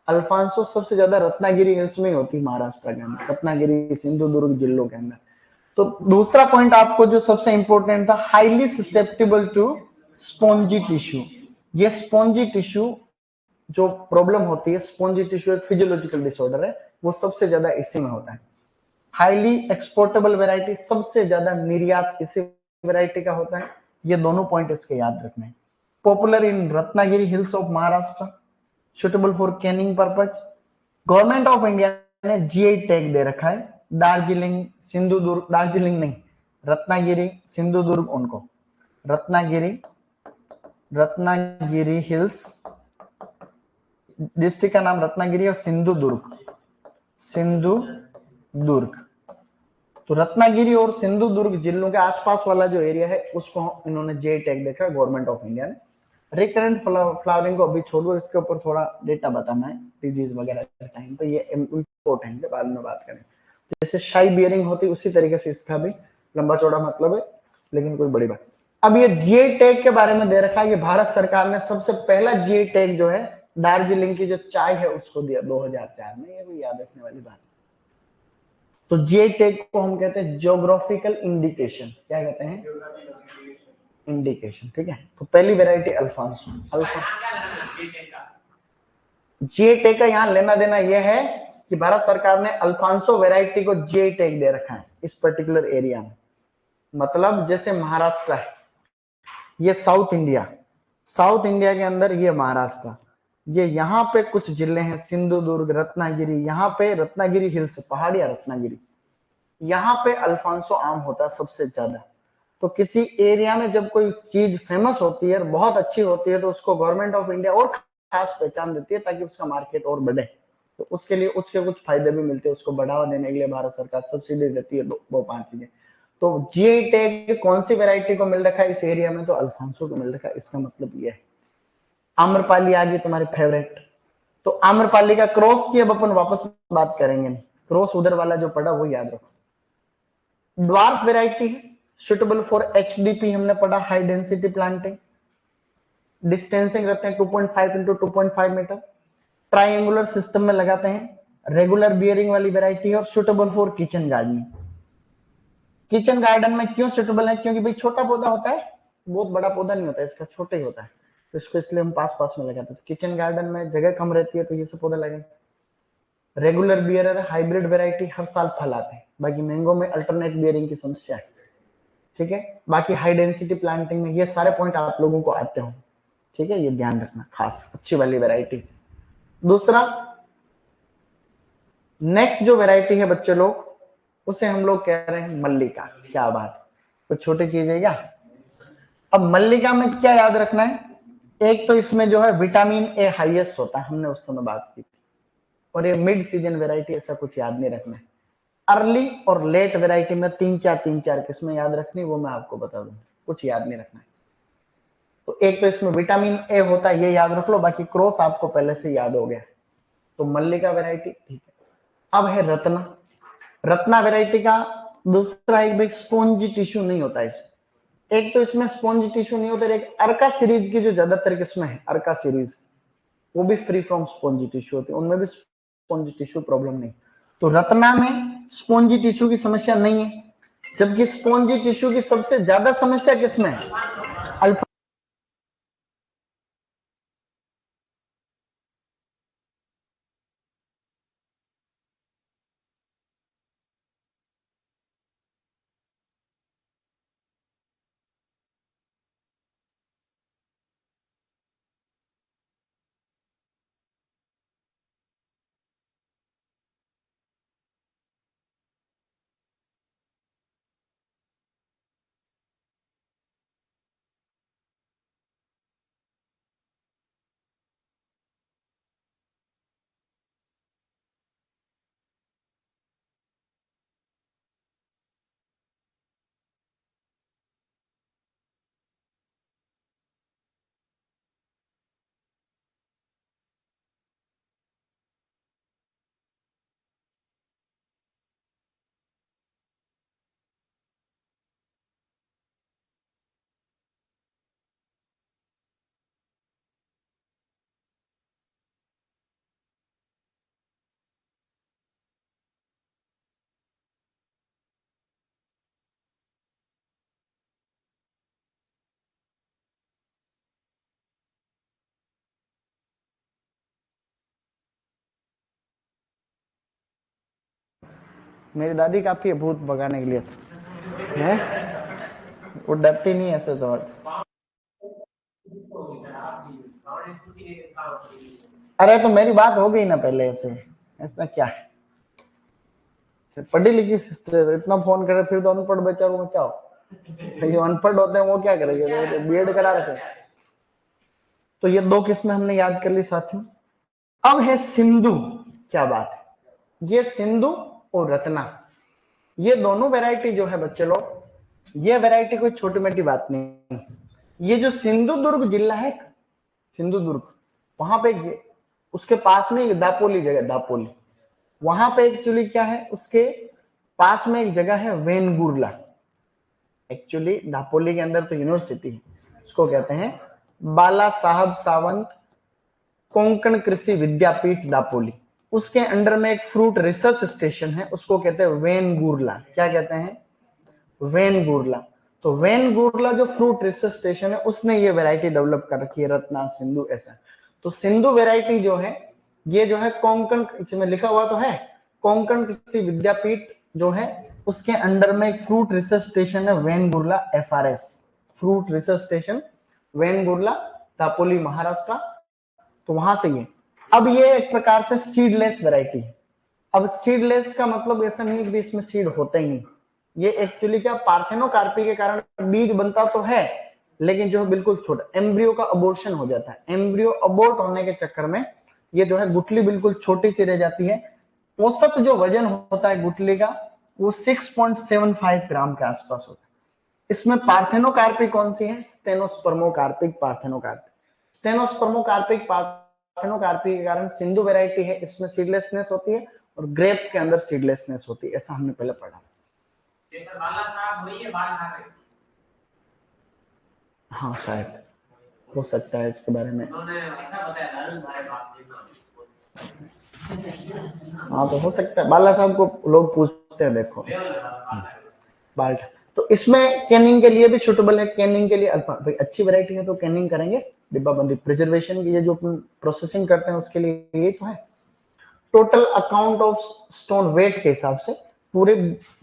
A: अल्फांसो सबसे ज्यादा रत्नागिरी हिल्स में ही होती है, महाराष्ट्र के अंदर, रत्नागिरी सिंधुदुर्ग जिलों के अंदर। तो दूसरा पॉइंट आपको जो सबसे इंपॉर्टेंट था, highly susceptible to spongy tissue. ये स्पॉन्जी टिश्यू जो प्रॉब्लम होती है, स्पॉन्जी टिश्यू एक फिजियोलॉजिकल डिसऑर्डर है, वो सबसे ज्यादा इसी में होता है। हाईली एक्सपोर्टेबल वैरायटी, सबसे ज्यादा निर्यात इसी वैरायटी का होता है। ये दोनों पॉइंट इसके याद रखने हैं। Popular in Ratnagiri hills of Maharashtra, suitable for Canning purpose. Government of India ने जीआई टैग दे रखा है दार्जिलिंग सिंधुदुर्ग, दार्जिलिंग नहीं, रत्नागिरी सिंधुदुर्ग, उनको रत्नागिरी, रत्नागिरी हिल्स, डिस्ट्रिक्ट का नाम रत्नागिरी और सिंधुदुर्ग, सिंधुदुर्ग। तो रत्नागिरी और सिंधुदुर्ग जिलों के आसपास वाला जो एरिया है उसको इन्होंने जे टैग देखा गवर्नमेंट ऑफ इंडिया ने। रिकरेंट फ्लावरिंग को अभी छोड़ो, इसके ऊपर थोड़ा डेटा बताना है, डिजीज वगैरह का टाइम, तो ये इम्पोर्टेंट है, बाद में बात करें। जैसे शाई बियरिंग होती है उसी तरीके से इसका भी लंबा चौड़ा मतलब है, लेकिन कोई बड़ी बात। अब ये जीआई टैग के बारे में दे रखा है, ये भारत सरकार ने सबसे पहला जीआई टैग जो है दार्जिलिंग की जो चाय है उसको दिया 2004 में, ये भी याद रखने वाली बात। तो जीआई टैग को हम कहते हैं ज्योग्राफिकल इंडिकेशन, क्या कहते हैं, इंडिकेशन, ठीक है। तो पहली वेराइटी अल्फांसो, जीआई टैग का यहाँ लेना देना यह है कि भारत सरकार ने अल्फांसो वेराइटी को जीआई टैग दे रखा है इस पर्टिकुलर एरिया में। मतलब जैसे महाराष्ट्र है, ये साउथ इंडिया, साउथ इंडिया के अंदर ये महाराष्ट्र, ये यहाँ पे कुछ जिले हैं सिंधुदुर्ग, रत्नागिरी, यहाँ पे रत्नागिरी हिल्स, पहाड़िया रत्नागिरी, यहाँ पे अल्फांसो आम होता है सबसे ज्यादा। तो किसी एरिया में जब कोई चीज फेमस होती है, बहुत अच्छी होती है, तो उसको गवर्नमेंट ऑफ इंडिया और खास पहचान देती है ताकि उसका मार्केट और बढ़े। तो उसके लिए उसके कुछ फायदे भी मिलते हैं, उसको बढ़ावा देने के लिए भारत सरकार सब्सिडी देती है, दो पांच चीजें। तो जीआई टैग कौन सी वेराइटी को मिल रखा है इस एरिया में, तो अल्फांसो को मिल रखा है। इसका मतलब ये है। आम्रपाली आ गई तुम्हारी फेवरेट, तो आम्रपाली का क्रॉस की अब अपन वापस बात करेंगे नहीं, क्रॉस उधर वाला जो पड़ा वो याद रखो। ड्वार्फ वेराइटी है, सुटेबल फॉर एचडीपी, हमने पढ़ा हाई डेंसिटी प्लांटिंग, डिस्टेंसिंग रखते हैं 2.5 इंटू 2.5 मीटर, ट्राइंगुलर सिस्टम में लगाते हैं, रेगुलर बियरिंग वाली वेराइटी है और suitable for kitchen gardening. Kitchen garden में क्यों सुटेबल है, क्योंकि भाई छोटा पौधा होता है, बहुत बड़ा पौधा नहीं होता है इसका, छोटा ही होता है, तो इसको इसलिए हम पास पास में लगाते हैं। किचन गार्डन में जगह कम रहती है तो ये सब पौधा लगे। रेगुलर बियरर हाइब्रिड वेराइटी, हर साल फल आते हैं, बाकी मैंगो में अल्टरनेट बियरिंग की समस्या है, ठीक है। बाकी हाई डेंसिटी प्लांटिंग में ये सारे पॉइंट आप लोगों को आते हो, ठीक है, ये ध्यान रखना खास, अच्छी वाली वेराइटीज। दूसरा, नेक्स्ट जो वेराइटी है बच्चे लोग, उसे हम लोग कह रहे हैं मल्लिका। क्या बात, कुछ छोटी चीज है क्या। अब मल्लिका में क्या याद रखना है, एक तो इसमें जो है विटामिन ए हाईएस्ट होता है, हमने उस समय बात की थी, और ये मिड सीजन वेराइटी, ऐसा कुछ याद नहीं रखना है। अर्ली और लेट वेराइटी में तीन चार किस्में याद रखनी, वो मैं आपको बता दूं, कुछ याद नहीं रखना है। तो एक तो इसमें विटामिन ए होता है, ये याद रख लो, बाकी क्रॉस आपको पहले से याद हो गया। तो मल्लिका वेराइटी ठीक है। अब है रत्ना, रत्ना वेराइटी का दूसरा एक भाई स्पॉन्जी टिश्यू नहीं होता इसमें, एक तो इसमें स्पॉन्जी टिश्यू नहीं होता, एक अर्का सीरीज की जो ज्यादातर किस्में है, अर्का सीरीज, वो भी फ्री फ्रॉम स्पॉन्जी टिश्यू होती है, उनमें भी स्पॉन्जी टिश्यू प्रॉब्लम नहीं। तो रत्ना में स्पॉन्जी टिश्यू की समस्या नहीं है, जबकि स्पॉन्जी टिश्यू की सबसे ज्यादा समस्या किसमें है, मेरी दादी काफी है भूत भगाने के लिए है, वो डरती नहीं ऐसे तो। अरे तो मेरी बात हो गई ना पहले, ऐसे ऐसा क्या है, पढ़ी लिखी सिस्टर इतना फोन करे फिर तो अनपढ़ बेचारों में क्या हो, ये अनपढ़ होते हैं वो क्या करेंगे, बीएड करा रखे। तो ये दो किस्में हमने याद कर ली साथियों। अब है सिंधु, क्या बात है, ये सिंधु और रत्ना, ये दोनों वैरायटी जो है बच्चे लोग, ये वैरायटी कोई छोटी मोटी बात नहीं। ये जो सिंधु दुर्ग जिला है, सिंधु दुर्ग, वहां पे उसके पास में एक दापोली जगह, दापोली, वहां पे एक्चुअली क्या है, उसके पास में एक जगह है वेनगुर्ला। एक्चुअली दापोली के अंदर तो यूनिवर्सिटी है, उसको कहते हैं बाला साहब सावंत कोंकण कृषि विद्यापीठ दापोली। उसके अंडर में एक फ्रूट रिसर्च स्टेशन है, उसको कहते हैं वेनगुर्ला। क्या कहते हैं, वेनगुर्ला। तो वेनगुर्ला जो फ्रूट रिसर्च स्टेशन है उसने ये वैरायटी डेवलप कर रखी है, रत्ना सिंधु ऐसा। तो सिंधु वैरायटी जो है, ये जो है कोंकण, इसमें लिखा हुआ तो है कोंकण कृषि विद्यापीठ जो है उसके अंडर में एक फ्रूट रिसर्च स्टेशन है Vengurla FRS, fruit research station Vengurla Dapoli Maharashtra. तो वहां से ये, अब ये एक प्रकार से सीडलेस वैरायटी है। अब सीडलेस का मतलब ऐसा नहीं कि इसमें सीड होता ही नहीं, ये एक्चुअली क्या पार्थेनोकार्पी के कारण बीज बनता तो है, लेकिन जो है बिल्कुल छोटा, एम्ब्रियो का अबॉर्शन हो जाता है, एम्ब्रियो अबॉर्ट होने के चक्कर में ये जो है गुठली बिल्कुल छोटी सी रह जाती है। औसत जो वजन होता है गुठली का वो 6.75 ग्राम के आसपास होता है। इसमें पार्थेनोकार्पी कौन सी है, स्टेनोस्पर्मोकार्पिक पार्थेनोकार्पिक। स्टेनोस्पर्मोकार्पिक पार्थेनोकार्पी के कारण सिंधु वैरायटी है, इसमें सीडलेसनेस होती है और ग्रेप के अंदर सीडलेसनेस होती है, ऐसा हमने पहले पढ़ा। हाँ शायद हो सकता है इसके बारे में, हाँ तो हो सकता है, बाला साहब को लोग पूछते हैं, देखो बाल्ट। तो इसमें कैनिंग के लिए भी सुटेबल है, कैनिंग के लिए अल्फा, भाई अच्छी वैरायटी है तो कैनिंग करेंगे, डिब्बा बंदी प्रिजर्वेशन की ये जो प्रोसेसिंग करते हैं उसके लिए ये तो है। Total account of stone weight के हिसाब से पूरे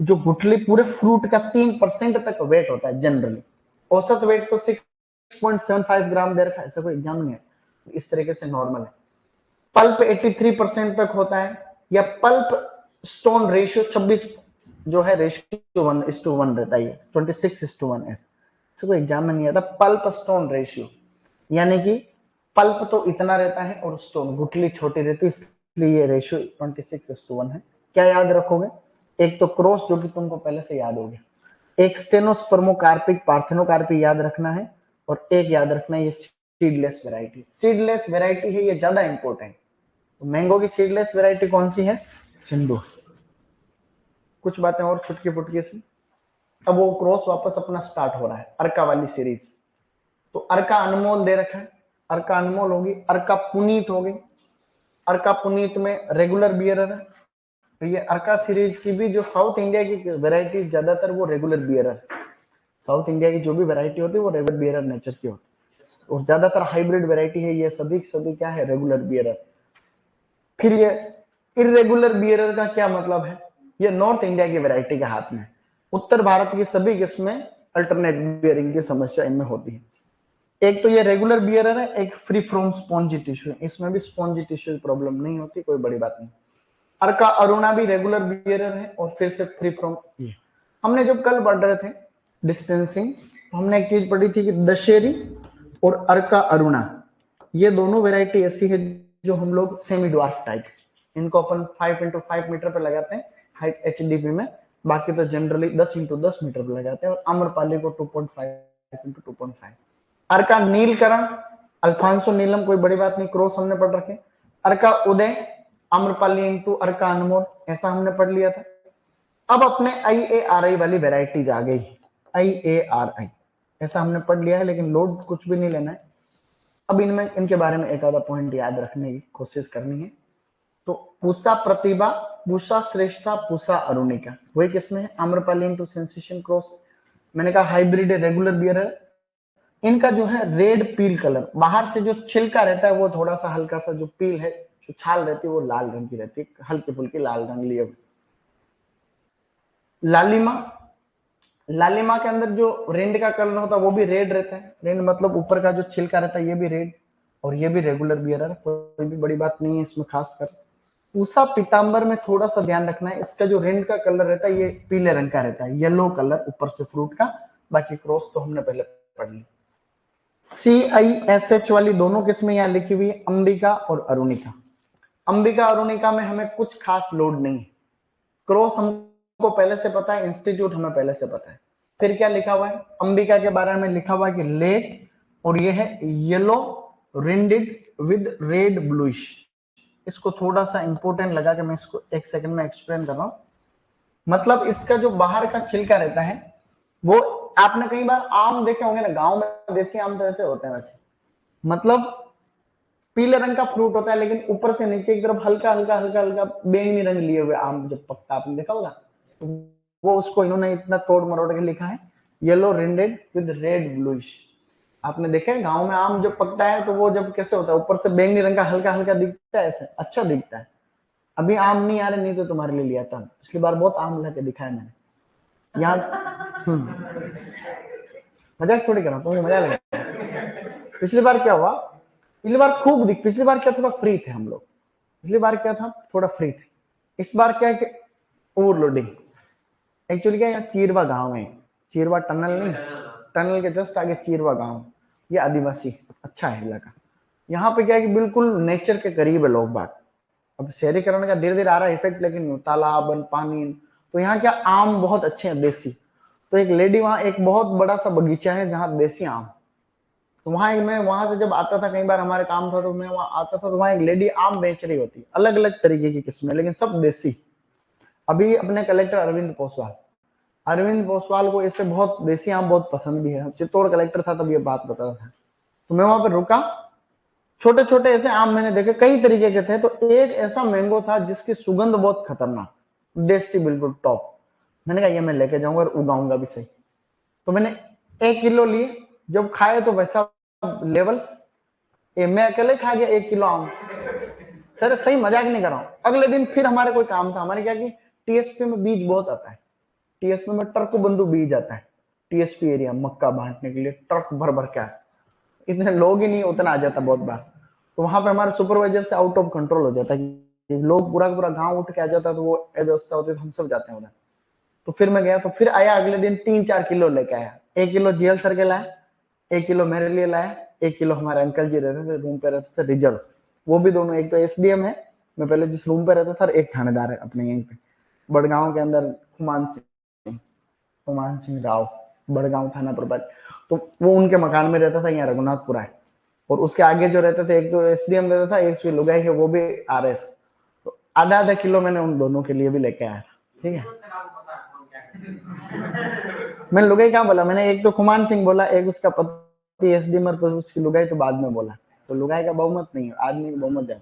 A: जो गुठली पूरे फ्रूट का 3% तक वेट होता है जनरली, औसत वेट तो 6.75 ग्राम दे रखा है, ऐसा कोई एग्जाम नहीं है, इस तरीके से नॉर्मल है। पल्प 83% तक होता है, या पल्प स्टोन रेशियो 26 जो है रेशियो 1:1 रहता है, 26:1 ऐसा कोई एग्जाम में नहीं आता। पल्प स्टोन रेशियो यानी कि पल्प तो इतना रहता है और स्टोन गुठली छोटी रहती है, इसलिए ये रेशियो 26:1 है। क्या याद रखोगे, एक तो क्रॉस जो कि तुमको पहले से याद हो गया, एक स्टेनोस्पर्मोकार्पिक पार्थेनोकार्पी याद रखना है, और एक याद रखना है ये सीडलेस वैरायटी। सीडलेस वैरायटी है ये ज्यादा इंपॉर्टेंट। तो मैंगो की सीडलेस वैरायटी कौन सी है, सिंधु। कुछ बातें और छुटकी फुटकी सी। अब वो क्रॉस वापस अपना स्टार्ट हो रहा है, अर्का वाली सीरीज। तो अर्का अनमोल दे रखा है, अर्का अनमोल होगी, अर्का पुनीत होगी, अर्का पुनीत में रेगुलर बियरर है। तो ये अर्का सीरीज की भी जो साउथ इंडिया की वैरायटी ज्यादातर वो रेगुलर बियरर, साउथ इंडिया की जो भी वैरायटी होती है वो रेगुलर बियरर नेचर की होती है, और ज्यादातर हाइब्रिड वैरायटी है ये सभी क्या है, रेगुलर बियरर। फिर ये इरेगुलर बियरर का क्या मतलब है, ये नॉर्थ इंडिया की वैरायटी के हाथ में, उत्तर भारत की सभी किस्में अल्टरनेट बियरिंग की समस्या इनमें होती है। एक तो ये रेगुलर बियरर है, एक फ्री फ्रॉम स्पॉन्जी टिश्यू, इसमें भी स्पॉन्जी टिश्यू प्रॉब्लम नहीं होती, कोई बड़ी बात नहीं। अर्का अरुणा भी रेगुलर बियरर है और फिर से फ्री फ्रॉम। हमने जब कल पढ़ रहे थे डिस्टेंसिंग, हमने एक चीज पढ़ी थी कि दशेरी और अर्का अरुणा ये दोनों वैरायटी ऐसी है जो हम लोग सेमी ड्वार्फ टाइप, इनको अपन 5x5 मीटर पे लगाते हैं हाइट एचडीपी में, बाकी तो जनरली 10x10 मीटर पे लगाते हैं, और आम्रपाली को 2.5x2.5। अर्का नीलकरण अल्फांसो नीलम कोई बड़ी बात नहीं, क्रॉस हमने पढ़ रखे। अर्का उदय आम्रपाली इंटू अर्का अनमोल, ऐसा हमने पढ़ लिया था। अब अपने IARI वाली वेराइटीज आ गई, IARI ऐसा हमने पढ़ लिया है, लेकिन लोड कुछ भी नहीं लेना है। अब इनमें इनके बारे में एक आधा पॉइंट याद रखने की कोशिश करनी है। तो पूसा प्रतिभा, पूसा श्रेष्ठा, पूसा अरुणिका, वही किसमें है, आम्रपाली इंटू सेंसेशन क्रॉस। मैंने कहा हाइब्रिड रेगुलर बियर है, इनका जो है रेड पील कलर, बाहर से जो छिलका रहता है वो थोड़ा सा हल्का सा, जो पील है जो छाल रहती है वो लाल रंग की रहती है, हल्की फुल्की लाल रंग लिए। लालिमा, लालिमा के अंदर जो रेंड का कलर होता है वो भी रेड रहता है। रेंड मतलब ऊपर का जो छिलका रहता है ये भी रेड, और ये भी रेगुलर बियरर, कोई भी बड़ी बात नहीं है इसमें खास कर। पूसा पीताम्बर में थोड़ा सा ध्यान रखना है, इसका जो रेंड का कलर रहता है ये पीले रंग का रहता है, येलो कलर ऊपर से फ्रूट का। बाकी क्रॉस तो हमने पहले पढ़ ली। CISH वाली दोनों किस्में यहाँ लिखी हुई है, अंबिका और अरुणिका। अंबिका अरुणिका में हमें कुछ खास लोड नहीं है। क्रॉस हमको पहले से पता है, इंस्टीट्यूट हमें पहले से पता है। फिर क्या लिखा हुआ है, अंबिका के बारे में लिखा हुआ है कि लेट, और ये है येलो रिंडेड विद रेड ब्लूइश। इसको थोड़ा सा इंपॉर्टेंट लगा कि मैं इसको एक सेकंड में एक्सप्लेन कर रहा हूं। मतलब इसका जो बाहर का छिलका रहता है वो, आपने कई बार आम देखे होंगे ना, गांव में देसी आम तो ऐसे होते हैं वैसे, मतलब पीले रंग का फ्रूट होता है लेकिन ऊपर से नीचे की तरफ हल्का हल्का हल्का हल्का बैंगनी रंग लिए हुए आम जब पकता आपने देखा होगा, तो वो उसको इन्होंने इतना तोड़ मरोड़ के लिखा है येलो रिंडेड विद रेड ब्लूइश। आपने देखा है गांव में आम जब पकता है तो वो जब कैसे होता है, ऊपर से बैंगनी रंग का हल्का हल्का दिखता है, ऐसे अच्छा दिखता है। अभी आम नहीं आ रहे, नहीं तो तुम्हारे लिए लिया था, पिछली बार बहुत आम ला के दिखाया मैंने यहाँ। मजाक थोड़ी कर रहा हूँ, तुमको मजा लगा। पिछली बार क्या हुआ, पिछली बार खूब दिख, पिछली बार क्या थोड़ा फ्री थे हम लोग, पिछली बार क्या था थोड़ा फ्री थे। इस बार क्या है कि ओवरलोडिंग। एक्चुअली क्या, यहाँ चीरवा गांव है, चीरवा टनल नहीं, टनल के जस्ट आगे चीरवा गांव, ये आदिवासी अच्छा है इलाका। यहाँ पे क्या है कि बिल्कुल नेचर के करीब है लोग बाग। अब शहरीकरण का धीरे धीरे आ रहा है इफेक्ट, लेकिन तालाब पानी, तो यहाँ क्या आम बहुत अच्छे हैं देसी। तो एक लेडी वहां, एक बहुत बड़ा सा बगीचा है जहाँ देसी आम, तो वहां मैं वहां से जब आता था, कई बार हमारे काम था तो मैं वहां आता था, तो वहां एक लेडी आम बेच रही होती, अलग अलग तरीके की किस्में लेकिन सब देसी। अभी अपने कलेक्टर अरविंद पोसवाल, अरविंद पोसवाल को ऐसे बहुत देसी आम बहुत पसंद भी है, चित्तौड़ कलेक्टर था तब ये बात बता रहा था। तो मैं वहां पर रुका, छोटे छोटे ऐसे आम मैंने देखे, कई तरीके के थे, तो एक ऐसा मैंगो था जिसकी सुगंध बहुत खतरनाक, देसी बिल्कुल टॉप। मैंने कहा ये मैं लेके जाऊंगा और उगाऊंगा भी सही। तो मैंने 1 किलो लिए, जब खाए तो वैसा लेवल, ये मैं अकेले खा गया 1 किलो आम। सर सही मजाक नहीं कर रहा हूँ। अगले दिन फिर हमारे कोई काम था, हमारे क्या कि टीएसपी में बीज बहुत आता है, टीएसपी में ट्रक बंधु बीज आता है, टीएसपी एरिया मक्का बांटने के लिए ट्रक भर भर के आए, इतने लोग ही नहीं उतना आ जाता बहुत बार। तो वहां पे हमारे सुपरवाइजर से आउट ऑफ कंट्रोल हो जाता है कि लोग पूरा पूरा गांव उठ के आ जाता है, तो वो व्यवस्था होती है तो हम सब जाते हैं उधर। तो फिर मैं गया, तो फिर आया अगले दिन 3-4 किलो लेके आया। 1 किलो जीएल सर के लाया, 1 किलो मेरे लिए लाया, 1 किलो हमारे अंकल जी रहते थे रूम पे रहते थे रिजर्व, वो भी दोनों, एक तो एसडीएम है, मैं पहले जिस रूम पे रहता था, एक थानेदार है अपने यहीं पे बड़गांव के अंदर, कुमान सिंह राव, बड़गांव थाना प्रभारी। तो वो उनके मकान में रहता था, यहाँ रघुनाथपुरा है। और उसके आगे जो रहते थे, एक तो एसडीएम रहता था, एक लुगाई है वो भी आरएस। तो आधा आधा किलो मैंने उन दोनों के लिए भी लेके आया, ठीक है। मैंने लुगाई कहाँ बोला, मैंने एक तो कुमान सिंह बोला, एक उसका पति एसडीएम, पर उसकी लुगाई तो बाद में बोला। तो लुगाई का बहुमत नहीं है, आदमी का बहुमत है।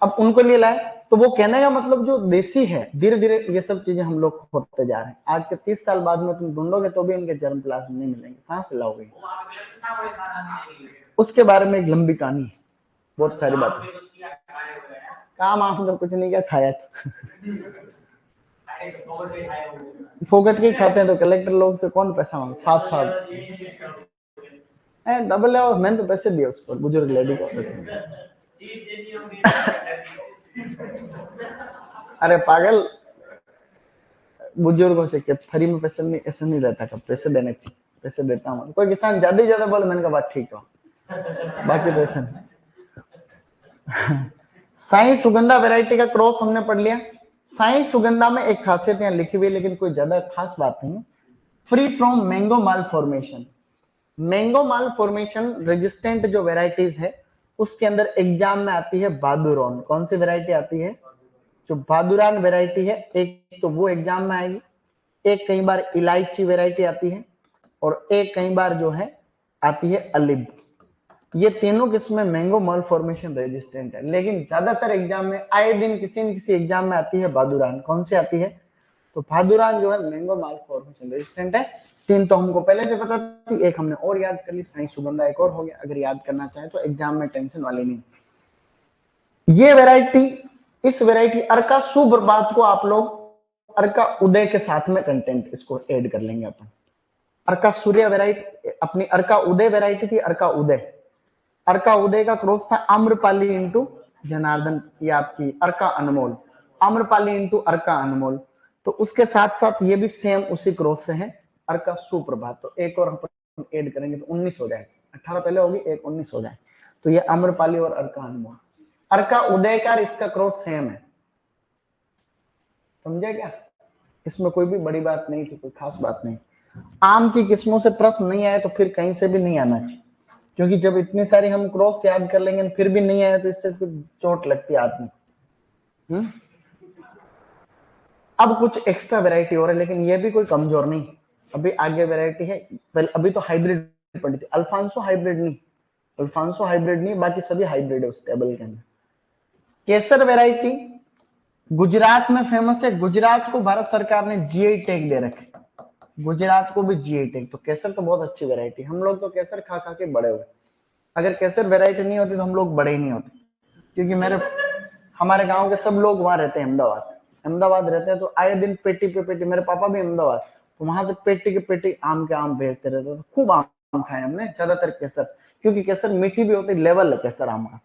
A: अब उनको लिए लाए, तो वो कहने का मतलब जो देसी है, धीरे धीरे ये सब चीजें हम लोग खोते जा रहे हैं। आज के 30 साल बाद में तुम ढूंढोगे तो भी इनके जन्म क्लास नहीं मिलेंगे, कहाँ से लाओगे। उसके बारे में एक लंबी कहानी है, बहुत सारी बात। काम आप तो कुछ नहीं किया, खाया था। फोकट के खाते हैं तो कलेक्टर लोग से कौन पैसा मांगे, साफ साफ डबल है, और मैंने तो पैसे दिए उसको, बुजुर्ग लेडी को पैसे दिए। अरे पागल, बुजुर्गों से क्या फ्री में पैसे नहीं, ऐसा नहीं रहता, कब पैसे देने चाहिए, पैसे देता हूँ। कोई किसान ज्यादा ही ज्यादा बोले, मैंने कहा बात ठीक हो, बाकी पैसे नहीं। साई सुगंधा वैरायटी का क्रॉस हमने पढ़ लिया। साई सुगंधा में एक खासियत यहाँ लिखी हुई है, लेकिन कोई ज्यादा खास बात नहीं, free from mango malformation. Mango mall formation resistant जो वेराइटीज है उसके अंदर एग्जाम में आती है बादुरॉन। कौन सी वेरायटी आती है, जो बादुरान वेरायटी है, एक तो वो एग्जाम में आएगी, एक कई बार इलायची वेरायटी आती है, और एक कई बार जो है आती है अलिब। ये तीनों किस्में मैंगो माल फॉर्मेशन रेजिस्टेंट है, लेकिन ज्यादातर एग्जाम में आए दिन किसी न किसी एग्जाम में आती है बादुरान। कौन सी आती है, तो बादुरान जो है मैंगो माल फॉर्मेशन रेजिस्टेंट है। 3 तो हमको पहले से पता थी, एक हमने और याद कर ली, साई सुगंधा एक और हो गया। अगर याद करना चाहे तो एग्जाम में टेंशन वाली नहीं। ये वेराइटी, इस वेराइटी अर्का सुप्रभात को आप लोग अर्का उदय के साथ में कंटेंट इसको ऐड कर लेंगे अपन। अर्का सूर्य वैरायटी, अपनी अर्का उदय वैरायटी थी अर्का उदय। अर्का उदय का क्रॉस था आम्रपाली इंटू जनार्दन, ये आपकी अर्का अनमोल, आम्रपाली इंटू अर्का अनमोल। तो उसके साथ साथ ये भी सेम उसी क्रॉस से है अर्का सुप्रभात। तो एक और हम ऐड करेंगे तो 19 हो जाए, 18 पहले होगी, एक 19 हो जाए। तो ये आम्रपाली और अर्का अनमोल, अर्का उदय का इसका क्रॉस सेम है, समझे क्या? इसमें कोई भी बड़ी बात नहीं थी, कोई खास बात नहीं। आम की किस्मों से प्रश्न नहीं आए तो फिर कहीं से भी नहीं आना चाहिए, क्योंकि जब इतनी सारी हम क्रॉस याद कर लेंगे फिर भी नहीं आए तो इससे फिर चोट लगती है आदमी। अब कुछ एक्स्ट्रा वैरायटी हो रहा है, लेकिन ये भी कोई कमजोर नहीं, अभी आगे वैरायटी है। पहले अभी तो हाइब्रिड पड़ी थी, अल्फांसो हाइब्रिड नहीं, अल्फांसो हाइब्रिड नहीं, बाकी सभी हाइब्रिड है उस टेबल के अंदर। केसर वैरायटी गुजरात में फेमस है, गुजरात को भारत सरकार ने जीआई टैग दे रखे, गुजरात को भी जीआई टैग। तो केसर तो बहुत अच्छी वैरायटी, हम लोग तो केसर खा खा के बड़े हुए, अगर केसर वैरायटी नहीं होती तो हम लोग बड़े ही नहीं होते। क्योंकि हमारे गांव के सब लोग वहां रहते हैं, अहमदाबाद रहते हैं, तो आए दिन पेटी पे पेटी, मेरे पापा भी अहमदाबाद, तो वहां से पेटी के पेटी आम के आम भेजते रहते, तो खूब आम खाए हमने, ज्यादातर केसर, क्योंकि केसर मीठी भी होती, लेवल है केसर आम का।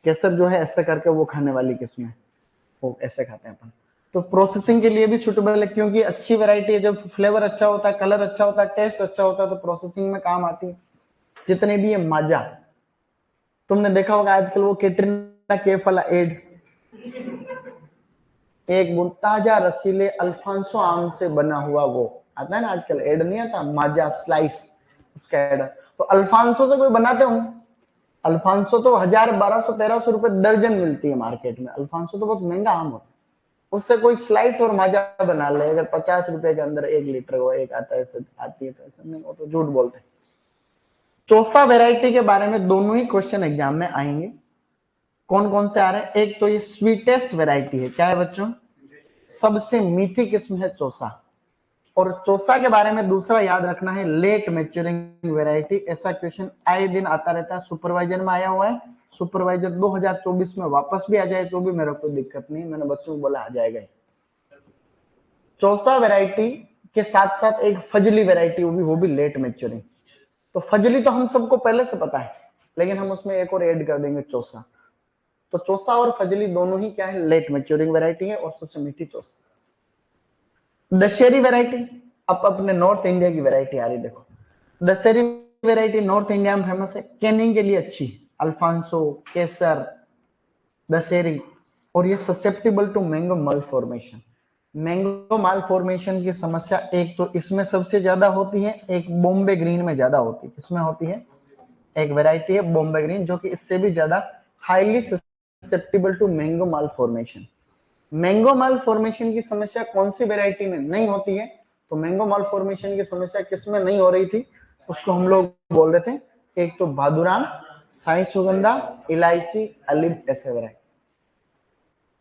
A: केसर जो है ऐसे करके वो खाने वाली किस्म है, वो ऐसे खाते हैं अपन। तो प्रोसेसिंग के लिए भी सुटेबल है, क्योंकि अच्छी वैरायटी है, जब फ्लेवर अच्छा होता है, कलर अच्छा होता है, टेस्ट अच्छा होता है, तो प्रोसेसिंग में काम आती है। जितने भी है माजा, तुमने देखा होगा आजकल वो कैटरीना कैफ वाला एड, एक बूंद ताजा रसीले अल्फांसो आम से बना हुआ, वो आता है ना आजकल, एड नहीं आता, माजा स्लाइस, उसका एड। तो अल्फांसो से कोई बनाते हो? अल्फांसो तो 1000, 1200, 1300 रुपए दर्जन मिलती है मार्केट में, अल्फांसो तो बहुत महंगा आम होता है। उससे कोई स्लाइस और माजा बना ले, अगर 50 रुपए के अंदर 1 लीटर वो एक आता है, आती है, तो ऐसा नहीं, वो तो झूठ बोलते हैं। चौसा वैरायटी के बारे में दोनों ही क्वेश्चन एग्जाम में आएंगे। कौन कौन से आ रहे हैं? एक तो ये स्वीटेस्ट वैरायटी है, क्या है बच्चों? सबसे मीठी किस्म है चौसा। और चौसा के बारे में दूसरा याद रखना है, लेट मैच्योरिंग वैरायटी। ऐसा क्वेश्चन आए दिन आता रहता है, सुपरवाइजर में आया हुआ है, सुपरवाइजर 2024 में वापस भी आ जाए तो भी मेरा कोई दिक्कत नहीं, मैंने बच्चों को बोला आ जाएगा। चौसा वैरायटी के साथ साथ एक फजली वैरायटी होगी, वो भी लेट मैच्योरिंग। तो फजली तो हम सबको पहले से पता है, लेकिन हम उसमें एक और ऐड कर देंगे, चौसा। तो चौसा और फजली दोनों ही क्या है? लेट मैच्योरिंग वैरायटी है, और सबसे मीठी चौसा। दशहरी वैरायटी, अब अपने नॉर्थ इंडिया की वैरायटी आ रही, देखो दशहरी वैरायटी नॉर्थ इंडिया में फेमस है, कैनिंग के लिए अच्छी, अल्फांसो, केसर, दशहरी। और ये ससेप्टेबल टू मैंगो मल फॉर्मेशन। मैंगो माल फॉर्मेशन की समस्या एक तो इसमें सबसे ज्यादा होती है, एक बॉम्बे ग्रीन में ज्यादा होती है। किसमें होती है? एक वैरायटी है बॉम्बे ग्रीन, जो कि इससे भी ज्यादा highly susceptible to mango malformation. Mango malformation की समस्या कौन सी वैरायटी में नहीं होती है? तो मैंगो माल फॉर्मेशन की समस्या किसमें नहीं हो रही थी, उसको हम लोग बोल रहे थे, एक तो भादुरान, साई सुगंधा, इलायची, अलिब, ऐसे वैरायटी।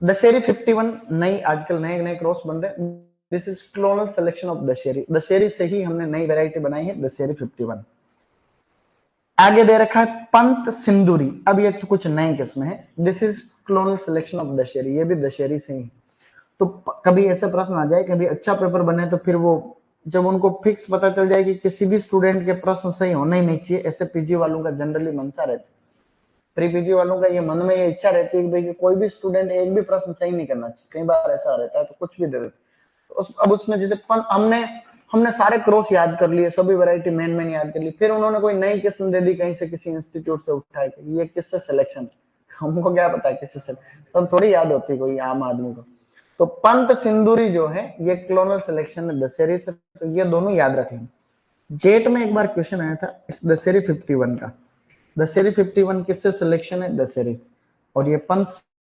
A: दशहरी 51 नई, आजकल नए नए क्रॉस बन रहे हैं। This is clonal selection of Dasheri, Dasheri से ही हमने नई वैरायटी बनाई है, दशहरी 51। आगे दे रखा है पंत सिंदूरी, अब ये तो कुछ नए किस्म है, this is clonal selection of Dasheri, ये भी दशहरी से ही। तो कभी ऐसे प्रश्न आ जाए, कभी अच्छा पेपर बने, तो फिर वो जब उनको फिक्स पता चल जाए कि किसी भी स्टूडेंट के प्रश्न सही होना ही नहीं चाहिए, ऐसे पीजी वालों का जनरली मनसा रहता है, प्री पीजी वालों का ये मन में ये इच्छा रहती है कि भाई कोई भी स्टूडेंट एक भी प्रश्न सही नहीं करना चाहिए, कई बार ऐसा रहता है तो कुछ भी दे देते। तो अब उसमें जैसे हमने सारे क्रॉस याद कर लिए, सभी वैरायटी मेन याद कर ली, फिर उन्होंने कोई नई किस्म दे दी कहीं से, किसी इंस्टीट्यूट से उठा के, ये किससे सिलेक्शन, हमको क्या पता किससे, सब थोड़ी याद होती कोई आम आदमी को। तो पंत सिंदूरी जो है ये क्लोनल सिलेक्शन है दशहरी से, तो ये दोनों याद रखेंगे। जेट में एक बार क्वेश्चन आया था इस दशहरी 51 का, दशहरी 51 किससे सिलेक्शन है? दशहरी से। और ये पंत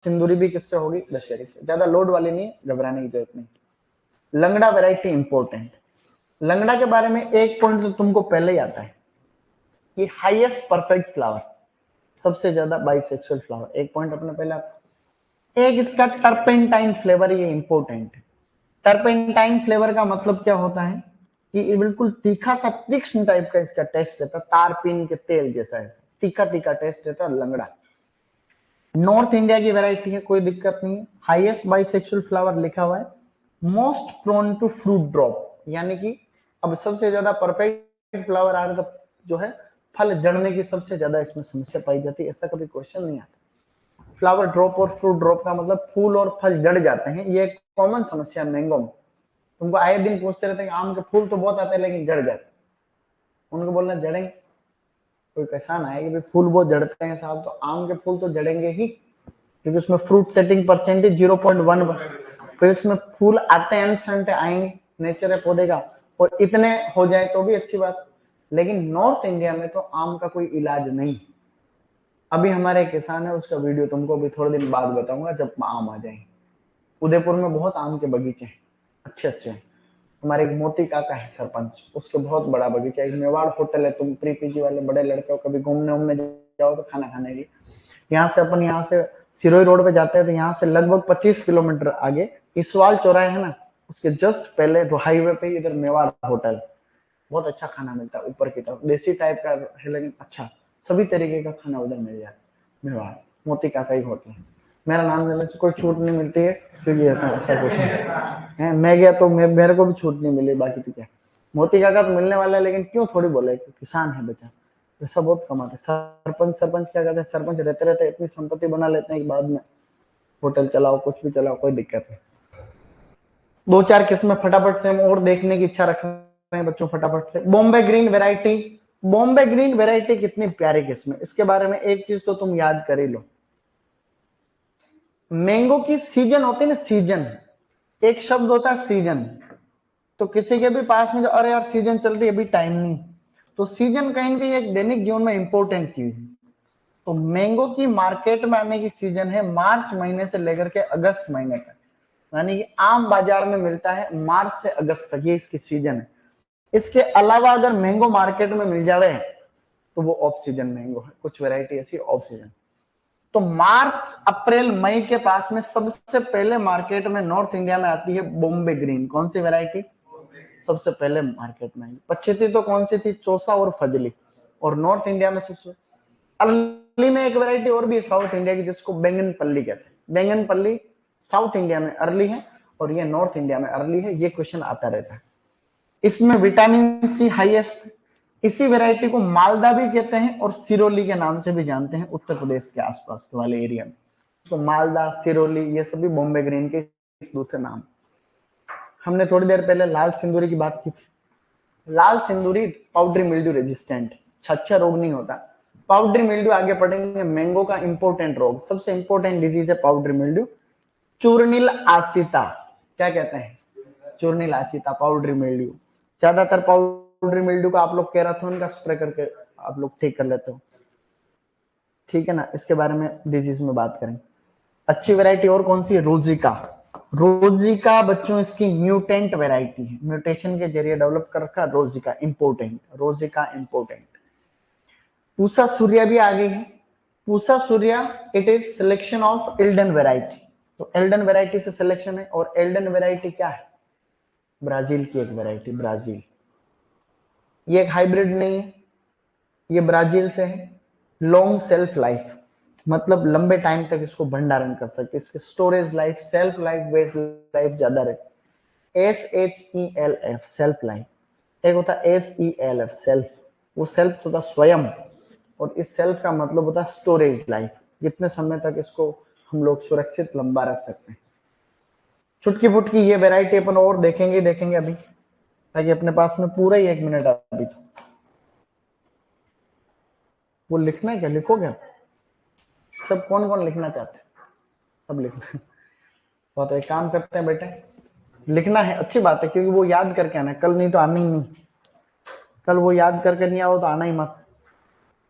A: सिंदूरी भी किससे होगी? दशहरी से। ज्यादा लोड वाली नहीं, घबराने की जरूरत नहीं। लंगड़ा वैरायटी इंपॉर्टेंट, लंगड़ा के बारे में एक पॉइंट तो तुमको पहले ही आता है कि हाईएस्ट परफेक्ट फ्लावर, सबसे ज्यादा बाइसेक्सुअल फ्लावर, एक पॉइंट अपने पहले आता। एक इसका टर्पेंटाइन फ्लेवर, ये इंपॉर्टेंट है। टर्पेंटाइन फ्लेवर का मतलब क्या होता है कि ये बिल्कुल तीखा सा, तीक्ष्ण टाइप का इसका टेस्ट रहता है, तारपीन के तेल जैसा है, तीखा तीखा टेस्ट रहता है लंगड़ा। नॉर्थ इंडिया की वैरायटी है, कोई दिक्कत नहीं है। हाईएस्ट बाइसेक्सुअल फ्लावर लिखा हुआ है, most prone to fruit drop, यानी कि अब सबसे ज्यादा परफेक्ट फ्लावर आ रहा जो है फल जड़ने की सबसे ज्यादा इसमें समस्या पाई जाती है, ऐसा कभी क्वेश्चन नहीं आता। फ्लावर ड्रॉप और फ्रूट ड्रॉप का मतलब फूल और फल जड़ जाते हैं, ये एक कॉमन समस्या मैंगो में। तुमको आए दिन पूछते रहते हैं आम के फूल तो बहुत आते हैं लेकिन जड़ जाते, उनको बोलना जड़ेंगे, कोई किसान आए कि फूल बहुत जड़ते हैं साहब, तो आम के फूल तो जड़ेंगे ही, क्योंकि उसमें फ्रूट सेटिंग परसेंटेज 0.1, तो इसमें फूल आते हैं संटे आएंगे, नेचर है पौधे का, और इतने हो जाए तो भी अच्छी बात। लेकिन नॉर्थ इंडिया में तो आम का कोई इलाज नहीं। अभी हमारे किसान है, उसका वीडियो तुमको भी थोड़े दिन बाद बताऊंगा जब आम आ जाएंगे। उदयपुर में बहुत आम के बगीचे हैं, अच्छे अच्छे हैं। हमारे एक मोती काका है सरपंच, उसके बहुत बड़ा बगीचा है। मेवाड़ होटल है, तुम प्री पीजी वाले बड़े लड़के हो, कभी घूमने उमने जाओ तो खाना खाने की, यहाँ से सिरोही रोड पे जाते हैं तो यहाँ से लगभग 25 किलोमीटर आगे इसवाल चौराहे है ना, उसके जस्ट पहले हाईवे पे इधर मेवाड़ होटल, बहुत अच्छा खाना मिलता है, ऊपर की तरफ देसी टाइप का है लेकिन अच्छा, सभी तरीके का खाना उधर मिल जाता है। मेवाड़ मोती काका ही होटल, मेरा नाम लेने से कोई छूट नहीं मिलती है, क्योंकि ऐसा कुछ है, मैं गया तो मेरे को भी छूट नहीं मिली, बाकी तो क्या, मोती काका तो मिलने वाला है, लेकिन क्यों थोड़ी बोले, किसान है बेटा, पैसा बहुत कमाते। सरपंच सरपंच क्या कहते हैं, सरपंच रहते रहते इतनी संपत्ति बना लेते हैं कि बाद में होटल चलाओ कुछ भी चलाओ कोई दिक्कत नहीं। दो चार किस्में फटाफट से हम और देखने की इच्छा रख रहे हैं बच्चों, फटाफट से। Bombay green variety, Bombay green variety कितनी प्यारी किस्म है, इसके बारे में एक चीज तो तुम याद कर ही लो, मैंगो की सीजन होती है ना, सीजन, एक शब्द होता है सीजन, तो किसी के भी पास में जो अरे यार सीजन चल रही है अभी टाइम नहीं, तो सीजन कहीं कहीं एक दैनिक जीवन में इंपॉर्टेंट चीज है। तो मैंगो की मार्केट में आने की सीजन है मार्च महीने से लेकर के अगस्त महीने तक, यानी कि आम बाजार में मिलता है मार्च से अगस्त तक, ये इसकी सीजन है। इसके अलावा अगर मैंगो मार्केट में मिल जाए तो वो ऑफ सीजन मैंगो है, कुछ वैरायटी ऐसी ऑफ सीजन। तो मार्च अप्रैल मई के पास में सबसे पहले मार्केट में नॉर्थ इंडिया में आती है बॉम्बे ग्रीन, कौन सी वैरायटी सबसे पहले मार्केट में आई। पच्ची थी तो कौन सी थी, चौसा और फजली। और नॉर्थ इंडिया में सबसे अर्ली में एक वैरायटी और भी है साउथ इंडिया की, जिसको बैंगन पल्ली कहते हैं। बैंगन पल्ली साउथ इंडिया में अर्ली है और ये नॉर्थ इंडिया में अर्ली है, ये क्वेश्चन आता रहता है। इसमें विटामिन सी हाईएस्ट, इसी वैरायटी को मालदा भी कहते हैं और सिरोली के नाम से भी जानते हैं, उत्तर प्रदेश के आसपास के वाले एरिया में। तो मालदा सिरोली ये सभी बॉम्बे ग्रीन के दूसरे नाम। हमने थोड़ी देर पहले लाल सिंदूरी की बात की थी। लाल सिंदूरी पाउडरी मिल्ड्यू रेजिस्टेंट, छच्छा रोग नहीं होता। पाउडरी मिल्ड्यू आगे पढ़ेंगे, मैंगो का इंपोर्टेंट रोग, सबसे इंपोर्टेंट डिजीज है पाउडरी मिल्ड्यू। चूर्निल आसिता, क्या कहते हैं, चूर्निल आसिता पाउडरी मिल्ड्यू। ज्यादातर पाउडरी मिल्ड्यू का आप लोग केराथोन का स्प्रे करके आप लोग ठीक कर लेते हो, ठीक है ना। इसके बारे में डिजीज में बात करेंगे। अच्छी वैरायटी और कौन सी है, रोजिका। रोजिका बच्चों इसकी म्यूटेंट वैरायटी है, म्यूटेशन के जरिए डेवलप कर रखा रोजिका, इंपोर्टेंट, रोजिका इंपोर्टेंट। पूसा सूर्या भी आ गई है। Pusa Surya it is selection of Elden variety, तो एल्डन वैरायटी से सिलेक्शन है। और एल्डन वैरायटी क्या है, ब्राजील की एक वैरायटी, ब्राजील। ये एक हाइब्रिड नहीं है, ये ब्राजील से है। लॉन्ग सेल्फ लाइफ, मतलब लंबे टाइम तक इसको भंडारण कर सकते, इसके storage life, self life, base life ज्यादा रहती। SHELF self life. एक होता है SELF सेल्फ, वो सेल्फ होता स्वयं, और इस सेल्फ का मतलब होता है स्टोरेज लाइफ, कितने समय तक इसको हम लोग सुरक्षित लंबा रख सकते हैं। छुटकी फुटकी ये वैरायटी अपन और देखेंगे अभी, ताकि अपने पास में पूरा ही 1 मिनट अभी। तो वो लिखना है क्या, लिखोगे आप सब, कौन कौन लिखना चाहते हैं, सब लिखना। तो एक काम करते हैं बेटे, लिखना है, अच्छी बात है, क्योंकि वो याद करके आना है कल, नहीं तो आना ही नहीं। कल वो याद करके नहीं आओ तो आना ही मत,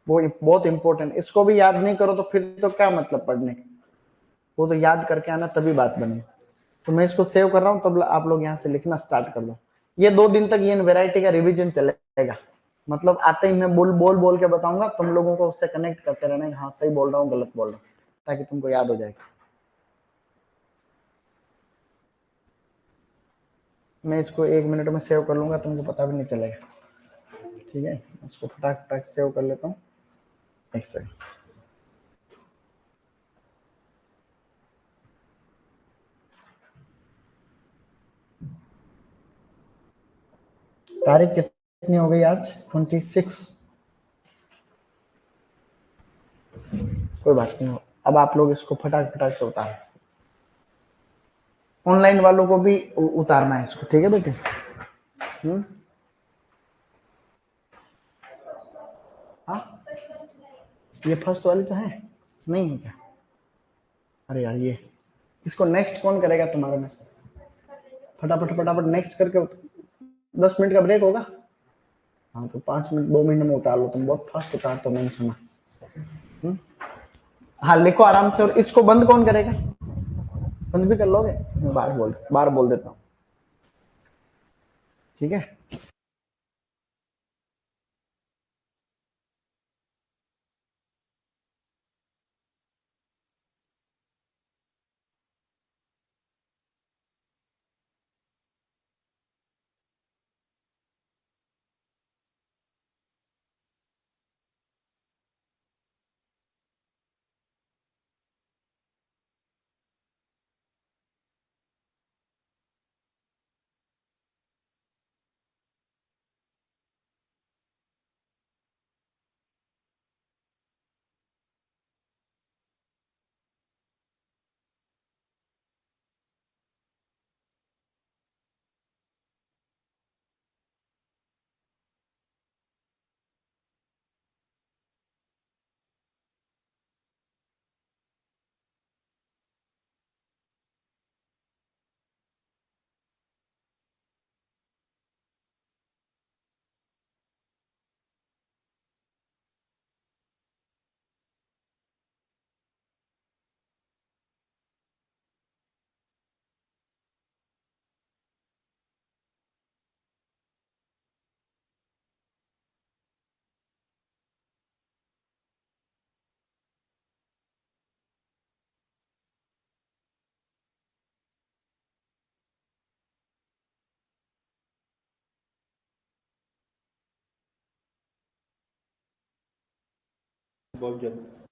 A: वो बहुत इंपॉर्टेंट। इसको भी याद नहीं करो तो फिर तो क्या मतलब पढ़ने का, वो तो याद करके आना तभी बात बनी। तो मैं इसको सेव कर रहा हूँ, तब आप लोग यहाँ से लिखना स्टार्ट कर दो। ये 2 दिन तक ये वेराइटी का रिवीजन चलेगा, मतलब आते ही मैं बोल के बताऊंगा, तुम लोगों को उससे कनेक्ट करते रहना, हाँ सही बोल रहा हूँ गलत बोल रहा हूँ, ताकि तुमको याद हो जाएगा। मैं इसको 1 मिनट में सेव कर लूंगा, तुमको पता भी नहीं चलेगा, ठीक है। इसको फटाक फटाक सेव कर लेता हूँ, एक सेकंड। तारीख कितनी हो गई आज? 26। कोई बात नहीं, अब आप लोग इसको फटाक फटाक से उतार। ऑनलाइन वालों को भी उतारना है इसको, ठीक है बेटे? हाँ, ये फर्स्ट वाली तो है, नहीं है क्या? अरे यार, ये इसको नेक्स्ट कौन करेगा तुम्हारे में से? फटाफट फटाफट नेक्स्ट करके 10 मिनट का ब्रेक होगा। हाँ तो 5 मिनट 2 मिनट में उतार लो, तुम बहुत फास्ट उतारते हो, मैंने सुना। हाँ लिखो आराम से। और इसको बंद कौन करेगा? बंद भी कर लोगे? मैं बार बोल देता हूँ, ठीक है?
B: बहुत जल्द।